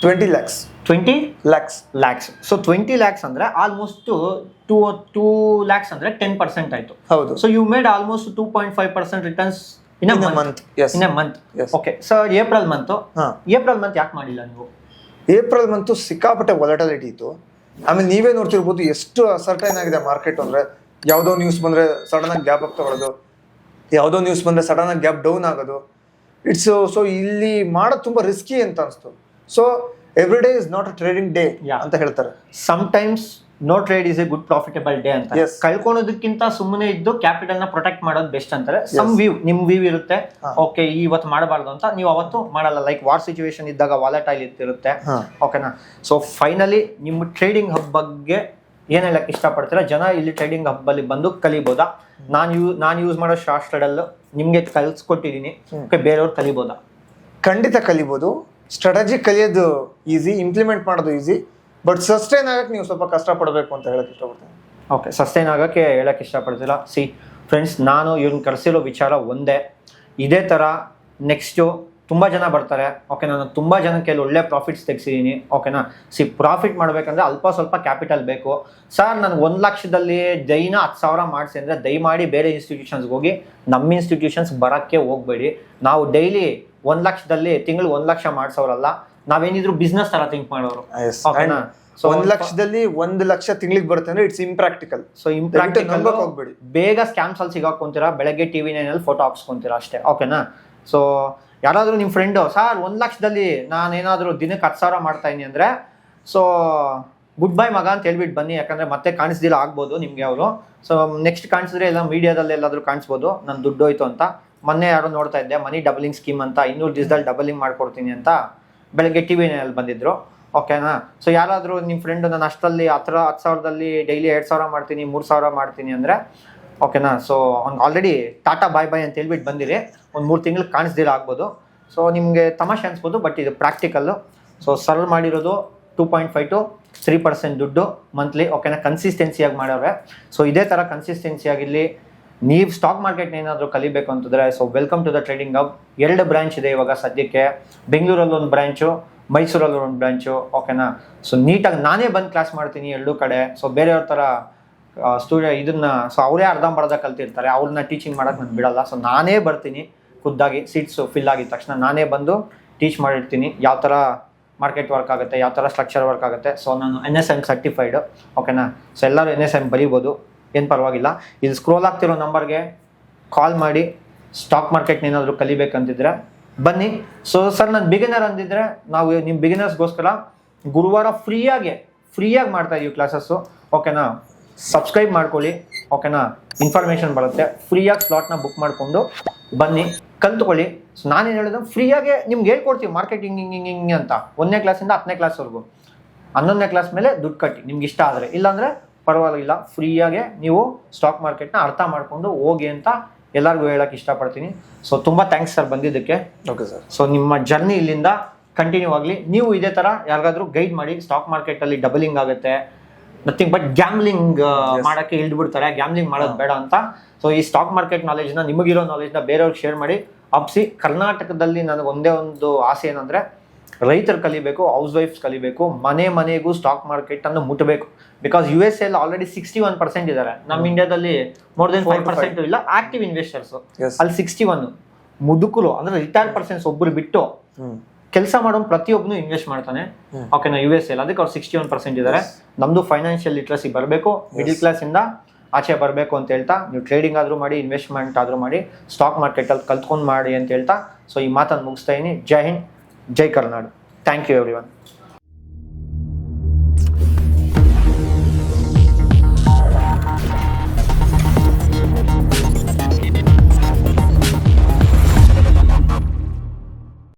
A: 20 lakhs.
B: 20
A: lakhs.
B: lakhs. So 20 lakhs ಅಂದ್ರೆ almost 2 lakhs ಅಂದ್ರೆ 10% ಆಯ್ತು.
A: ಹೌದು.
B: So you made almost 2.5% returns in a month.
A: Yes.
B: In a month.
A: Yes.
B: Okay sir, April month ಯಾಕೆ ಮಾಡಿಲ್ಲ ನೀವು?
A: ಏಪ್ರಿಲ್ ಮಂತು ಸಿಕ್ಕಾಪಟ್ಟೆ ವಾಲಟಿಲಿಟಿ ಇತ್ತು. ಆಮೇಲೆ ನೀವೇ ನೋಡ್ತಿರ್ಬೋದು ಎಷ್ಟು ಅಸರ್ಟೈನ್ ಆಗಿದೆ ಮಾರ್ಕೆಟ್. ಅಂದ್ರೆ ಯಾವುದೋ ನ್ಯೂಸ್ ಬಂದ್ರೆ ಸಡನ್ ಆಗಿ ಗ್ಯಾಪ್ ಅಪ್ ತಗೊಳ್ಳೋದು, ಯಾವುದೋ ನ್ಯೂಸ್ ಬಂದ್ರೆ ಸಡನ್ ಆಗಿ ಗ್ಯಾಪ್ ಡೌನ್ ಆಗೋದು. ಸೊ ಇಲ್ಲಿ ಮಾಡೋದು ತುಂಬಾ ರಿಸ್ಕಿ ಅಂತ ಅನಿಸ್ತು. So every day is not a trading day ಅಂತ ಹೇಳ್ತಾರೆ.
B: Sometimes no trade is a good profitable day ಅಂತ.
A: Yes.
B: ಕಳ್ಕೊಳೋದಕ್ಕಿಂತ ಸುಮ್ಮನೆ ಇದ್ದು ಕ್ಯಾಪಿಟಲ್ ನ ಪ್ರೊಟೆಕ್ಟ್ ಮಾಡೋದು ಬೆಸ್ಟ್ ಅಂತಾರೆ. ಸಮ್ ವ್ಯೂ, ನಿಮ್ ವ್ಯೂ ಇರುತ್ತೆ, ಓಕೆ ಇವತ್ತು ಮಾಡಬಾರ್ದು ಅಂತ, ನೀವು ಅವತ್ತು ಮಾಡಲ್ಲ. ಲೈಕ್ ವಾರ್ ಸಿಚುವೇಶನ್ ಇದ್ದಾಗ ವಾಲಟೈಲ್ ಇರುತ್ತೆ. ಓಕೆನಾ? ಸೊ ಫೈನಲಿ ನಿಮ್ಮ ಟ್ರೇಡಿಂಗ್ ಹಬ್ ಬಗ್ಗೆ ಏನ್ ಹೇಳಕ್ ಇಷ್ಟಪಡ್ತೀರಾ? ಜನ ಇಲ್ಲಿ ಟ್ರೇಡಿಂಗ್ ಹಬ್ ಅಲ್ಲಿ ಬಂದು ಕಲಿಬೋದಾ? ನಾನು ಯೂಸ್ ಮಾಡೋ ಶಾರ್ಟ್ ಸ್ಟ್ರಡಲ್ ನಿಮ್ಗೆ ಕಲ್ಸ್ಕೊಟ್ಟಿದೀನಿ, ಓಕೆ, ಬೇರೆಯವ್ರು ಕಲಿಬೋದಾ?
A: ಖಂಡಿತ ಕಲಿಬೋದು. ಸ್ಟ್ರಾಟಜಿ ಕಲಿಯೋದು ಈಸಿ, ಇಂಪ್ಲಿಮೆಂಟ್ ಮಾಡೋದು ಈಸಿ, ಬಟ್ ಸಸ್ಟೈನ್ ಆಗಕ್ಕೆ ನೀವು ಸ್ವಲ್ಪ ಕಷ್ಟಪಡಬೇಕು ಅಂತ ಹೇಳಕ್ ಇಷ್ಟಪಡ್ತೀನಿ.
B: ಓಕೆ, ಸಸ್ಟೈನ್ ಆಗೋಕ್ಕೆ ಹೇಳಕ್ಕೆ ಇಷ್ಟಪಡ್ತಿಲ್ಲ. ಸಿ ಫ್ರೆಂಡ್ಸ್, ನಾನು ಇವ್ರನ್ನ ಕರೆಸಿರೋ ವಿಚಾರ ಒಂದೇ. ಇದೇ ಥರ ನೆಕ್ಸ್ಟು ತುಂಬ ಜನ ಬರ್ತಾರೆ. ಓಕೆ, ನಾನು ತುಂಬ ಜನಕ್ಕೆ ಒಳ್ಳೆ ಪ್ರಾಫಿಟ್ಸ್ ತೆಗ್ಸಿದ್ದೀನಿ. ಓಕೆನಾ? ಸಿ, ಪ್ರಾಫಿಟ್ ಮಾಡಬೇಕಂದ್ರೆ ಅಲ್ಪ ಸ್ವಲ್ಪ ಕ್ಯಾಪಿಟಲ್ ಬೇಕು. ಸರ್ ನನಗೆ 1 ಲಕ್ಷದಲ್ಲಿ ದೈನ 10,000 ಮಾಡಿಸಿ ಅಂದರೆ ದಯಮಾಡಿ ಬೇರೆ ಇನ್ಸ್ಟಿಟ್ಯೂಷನ್ಸ್ಗೆ ಹೋಗಿ, ನಮ್ಮ ಇನ್ಸ್ಟಿಟ್ಯೂಷನ್ಸ್ ಬರೋಕ್ಕೆ ಹೋಗಬೇಡಿ. ನಾವು ಡೈಲಿ 1 ಲಕ್ಷದಲ್ಲಿ ತಿಂಗಳು 1 ಲಕ್ಷ ಮಾಡಿಸೋರಲ್ಲ, ನಾವೇನಿದ್ರು ಬಿಸ್ನೆಸ್ ಥರ ಥಿಂಕ್ ಮಾಡೋರು. ಓಕೆನಾ?
A: ಸೊ 1 ಲಕ್ಷದಲ್ಲಿ 1 ಲಕ್ಷ ತಿಂಗಳಿಗೆ ಬರುತ್ತೆ ಅಂದ್ರೆ ಇಟ್ಸ್ ಇಂಪ್ರಾಕ್ಟಿಕಲ್.
B: ಸೊ ಇಂಪ್ರಾಕ್ಟಿಕಲ್
A: ಹೋಗ್ಬೇಡಿ.
B: ಬೇಗ ಸ್ಕ್ಯಾಮ್ಸ್ ಅಲ್ಲಿ ಸಿಗಾಕೊಂತೀರಾ, ಬೆಳಗ್ಗೆ TV 9 ಫೋಟೋ ಹಾಕ್ಸ್ಕೊಂತೀರಾ ಅಷ್ಟೇ. ಓಕೆನಾ? ಸೊ ಯಾರಾದರೂ ನಿಮ್ಮ ಫ್ರೆಂಡು ಸರ್ 1 ಲಕ್ಷದಲ್ಲಿ ನಾನೇನಾದರೂ ದಿನಕ್ಕೆ 10,000 ಮಾಡ್ತಾ ಇದೀನಿ ಅಂದರೆ, ಸೊ ಗುಡ್ ಬೈ ಮಗ ಅಂತ ಹೇಳ್ಬಿಟ್ಟು ಬನ್ನಿ. ಯಾಕಂದರೆ ಮತ್ತೆ ಕಾಣಿಸ್ದಿಲ್ಲ ಆಗ್ಬೋದು ನಿಮಗೆ ಅವರು. ಸೊ ನೆಕ್ಸ್ಟ್ ಕಾಣಿಸಿದ್ರೆ ಎಲ್ಲ ಮೀಡಿಯಾದಲ್ಲಿ ಎಲ್ಲಾದರೂ ಕಾಣಿಸ್ಬೋದು ನನ್ನ ದುಡ್ಡು ಹೋಯ್ತು ಅಂತ. ಮೊನ್ನೆ ಯಾರೋ ನೋಡ್ತಾ ಇದ್ದೆ, ಮನಿ ಡಬಲಿಂಗ್ ಸ್ಕೀಮ್ ಅಂತ 200 ದಿವಸದಲ್ಲಿ ಡಬಲಿಂಗ್ ಮಾಡ್ಕೊಡ್ತೀನಿ ಅಂತ ಬೆಳಗ್ಗೆ TV 9 ಬಂದಿದ್ರು. ಓಕೆನಾ? ಸೊ ಯಾರಾದರೂ ನಿಮ್ಮ ಫ್ರೆಂಡು ನಾನು ಅಷ್ಟರಲ್ಲಿ 10,000ದಲ್ಲಿ ಡೈಲಿ 2,000 ಮಾಡ್ತೀನಿ, 3,000 ಮಾಡ್ತೀನಿ ಅಂದರೆ, ಓಕೆನಾ? ಸೊ ಅವ್ನಿಗೆ ಆಲ್ರೆಡಿ ಟಾಟಾ ಬಾಯ್ ಬಾಯ್ ಅಂತ ಹೇಳ್ಬಿಟ್ಟು ಬಂದಿರಿ, ಒಂದು 3 ತಿಂಗಳು ಕಾಣಿಸ್ದಿರ ಆಗ್ಬೋದು. ಸೊ ನಿಮಗೆ ತಮಾಷೆ ಅನ್ಸ್ಬೋದು, ಬಟ್ ಇದು ಪ್ರಾಕ್ಟಿಕಲ್ಲು. ಸೊ ಸರ್ವ್ ಮಾಡಿರೋದು 2.5 to 3% ದುಡ್ಡು ಮಂತ್ಲಿ. ಓಕೆನಾ? ಕನ್ಸಿಸ್ಟೆನ್ಸಿಯಾಗಿ ಮಾಡೋರೆ. ಸೊ ಇದೇ ಥರ ಕನ್ಸಿಸ್ಟೆನ್ಸಿಯಾಗಿಲ್ಲಿ ನೀವು ಸ್ಟಾಕ್ ಮಾರ್ಕೆಟ್ ಏನಾದರೂ ಕಲಿಬೇಕು ಅಂತಂದರೆ, so welcome to the trading hub. 2 branch ಇದೆ ಇವಾಗ ಸದ್ಯಕ್ಕೆ. ಬೆಂಗಳೂರಲ್ಲಿ ಒಂದು ಬ್ರಾಂಚು, ಮೈಸೂರಲ್ಲಿ ಒಂದು ಬ್ರಾಂಚು. ಓಕೆನಾ? ಸೊ ನೀಟಾಗಿ ನಾನೇ ಬಂದು ಕ್ಲಾಸ್ ಮಾಡ್ತೀನಿ 2 ಕಡೆ. ಸೊ ಬೇರೆಯವ್ರ ಥರ ಇದನ್ನ ಸೊ ಅವರೇ ಅರ್ಧಂಬರ್ಧ ಕಲ್ತಿರ್ತಾರೆ, ಅವ್ರನ್ನ ಟೀಚಿಂಗ್ ಮಾಡೋಕೆ ನಾನು ಬಿಡಲ್ಲ. ಸೊ ನಾನೇ ಬರ್ತೀನಿ ಖುದ್ದಾಗಿ, ಸೀಟ್ಸು ಫಿಲ್ ಆಗಿದ ತಕ್ಷಣ ನಾನೇ ಬಂದು ಟೀಚ್ ಮಾಡಿರ್ತೀನಿ ಯಾವ ಥರ ಮಾರ್ಕೆಟ್ ವರ್ಕ್ ಆಗುತ್ತೆ, ಯಾವ ಥರ ಸ್ಟ್ರಕ್ಚರ್ ವರ್ಕ್ ಆಗುತ್ತೆ. ಸೊ ನಾನು NSM ಸರ್ಟಿಫೈಡು. ಓಕೆನಾ? ಸೊ ಎಲ್ಲರೂ NSM ಬರೀಬೋದು, ಏನು ಪರವಾಗಿಲ್ಲ. ಇಲ್ಲಿ ಸ್ಕ್ರೋಲ್ ಆಗ್ತಿರೋ ನಂಬರ್ಗೆ ಕಾಲ್ ಮಾಡಿ ಸ್ಟಾಕ್ ಮಾರ್ಕೆಟ್ನ ಏನಾದರೂ ಕಲಿಬೇಕಂತಿದ್ರೆ ಬನ್ನಿ. ಸೊ ಸರ್ ನಾನು ಬಿಗಿನರ್ ಅಂದಿದ್ರೆ, ನಾವು ನಿಮ್ಮ ಬಿಗಿನರ್ಸ್ಗೋಸ್ಕರ ಗುರುವಾರ ಫ್ರೀಯಾಗಿ ಮಾಡ್ತಾ ಇದೀವಿ ಕ್ಲಾಸಸ್ಸು. ಓಕೆನಾ? ಸಬ್ಸ್ಕ್ರೈಬ್ ಮಾಡ್ಕೊಳ್ಳಿ. ಓಕೆನಾ? ಇನ್ಫಾರ್ಮೇಷನ್ ಬರುತ್ತೆ. ಫ್ರೀಯಾಗಿ ಸ್ಲಾಟ್ನ ಬುಕ್ ಮಾಡಿಕೊಂಡು ಬನ್ನಿ, ಕಲ್ತ್ಕೊಳ್ಳಿ. ಸೊ ನಾನೇನು ಹೇಳಿದ್ರೆ ಫ್ರೀಯಾಗಿ ನಿಮ್ಗೆ ಹೇಳ್ಕೊಡ್ತೀವಿ ಮಾರ್ಕೆಟಿಂಗ್ ಹಿಂಗೆ ಅಂತ. 1ನೇ ಕ್ಲಾಸಿಂದ 10ನೇ ಕ್ಲಾಸ್ವರೆಗೂ. 11ನೇ ಕ್ಲಾಸ್ ಮೇಲೆ ದುಡ್ಡು ಕಟ್ಟಿ ನಿಮ್ಗೆ ಇಷ್ಟ ಆದರೆ, ಇಲ್ಲಾಂದರೆ ಪರವಾಗಿಲ್ಲ, ಫ್ರೀಯಾಗೆ ನೀವು ಸ್ಟಾಕ್ ಮಾರ್ಕೆಟ್ನ ಅರ್ಥ ಮಾಡಿಕೊಂಡು ಹೋಗಿ ಅಂತ ಎಲ್ಲರಿಗೂ ಹೇಳೋಕ್ಕೆ ಇಷ್ಟಪಡ್ತೀನಿ. ಸೊ ತುಂಬ ಥ್ಯಾಂಕ್ಸ್ ಸರ್ ಬಂದಿದ್ದಕ್ಕೆ.
A: Okay sir.
B: ಸೊ ನಿಮ್ಮ ಜರ್ನಿ ಇಲ್ಲಿಂದ ಕಂಟಿನ್ಯೂ ಆಗಲಿ. ನೀವು ಇದೇ ಥರ ಯಾರಿಗಾದ್ರೂ ಗೈಡ್ ಮಾಡಿ. ಸ್ಟಾಕ್ ಮಾರ್ಕೆಟಲ್ಲಿ ಡಬಲಿಂಗ್ ಆಗುತ್ತೆ, ನಥಿಂಗ್ ಬಟ್ ಗ್ಯಾಮ್ಲಿಂಗ್ ಮಾಡೋಕ್ಕೆ ಹಿಡಿದ್ಬಿಡ್ತಾರೆ, ಗ್ಯಾಮ್ಲಿಂಗ್ ಮಾಡೋದು ಬೇಡ ಅಂತ. ಸೊ ಈ ಸ್ಟಾಕ್ ಮಾರ್ಕೆಟ್ ನಾಲೆಜ್ನ, ನಿಮಗಿರೋ ನಾಲೆಜ್ನ ಬೇರೆಯವ್ರಿಗೆ ಶೇರ್ ಮಾಡಿ ಹಬ್ಸಿ. ಕರ್ನಾಟಕದಲ್ಲಿ ನನಗೆ ಒಂದೇ ಒಂದು ಆಸೆ ಏನಂದರೆ, ರೈತರು ಕಲಿಬೇಕು, ಹೌಸ್ ವೈಫ್ಸ್ ಕಲಿಬೇಕು, ಮನೆಗೂ ಸ್ಟಾಕ್ ಮಾರ್ಕೆಟನ್ನು ಮುಟ್ಟಬೇಕು. ಬಿಕಾಸ್ US ಅಲ್ಲಿ ಆಲ್ರೆಡಿ 61% ಇದ್ದಾರೆ. ನಮ್ಮ ಇಂಡಿಯಾದಲ್ಲಿ ಮೋರ್ ದೆನ್ 5% ಇಲ್ಲ ಆಕ್ಟಿವ್ ಇನ್ವೆಸ್ಟರ್ಸ್. ಅಲ್ಲಿ 61 ಮುದುಕರು ಅಂದರೆ ರಿಟೈರ್ಡ್ ಪರ್ಸನ್ಸ್ ಒಬ್ಬರು ಬಿಟ್ಟು ಕೆಲಸ ಮಾಡೋ ಪ್ರತಿಯೊಬ್ಬನು ಇನ್ವೆಸ್ಟ್ ಮಾಡ್ತಾನೆ. ಓಕೆನಾ, US ಅಲ್ಲಿ ಅದಕ್ಕೆ ಅವ್ರು 61% ಇದ್ದಾರೆ. ನಮ್ದು ಫೈನಾನ್ಷಿಯಲ್ ಲಿಟ್ರಸಿ ಬರಬೇಕು, ಮಿಡಿಲ್ ಕ್ಲಾಸ್ ಇಂದ ಆಚೆ ಬರಬೇಕು ಅಂತ ಹೇಳ್ತಾ, ನೀವು ಟ್ರೇಡಿಂಗ್ ಆದ್ರೂ ಮಾಡಿ, ಇನ್ವೆಸ್ಟ್ಮೆಂಟ್ ಆದ್ರೂ ಮಾಡಿ, ಸ್ಟಾಕ್ ಮಾರ್ಕೆಟಲ್ಲಿ ಕಲ್ತ್ಕೊಂಡು ಮಾಡಿ ಅಂತ ಹೇಳ್ತಾ, ಸೊ ಈ ಮಾತನ್ನು ಮುಗಿಸ್ತಾ ಇದೀನಿ. Jai Hind, Jai Karnadu. Thank you every one.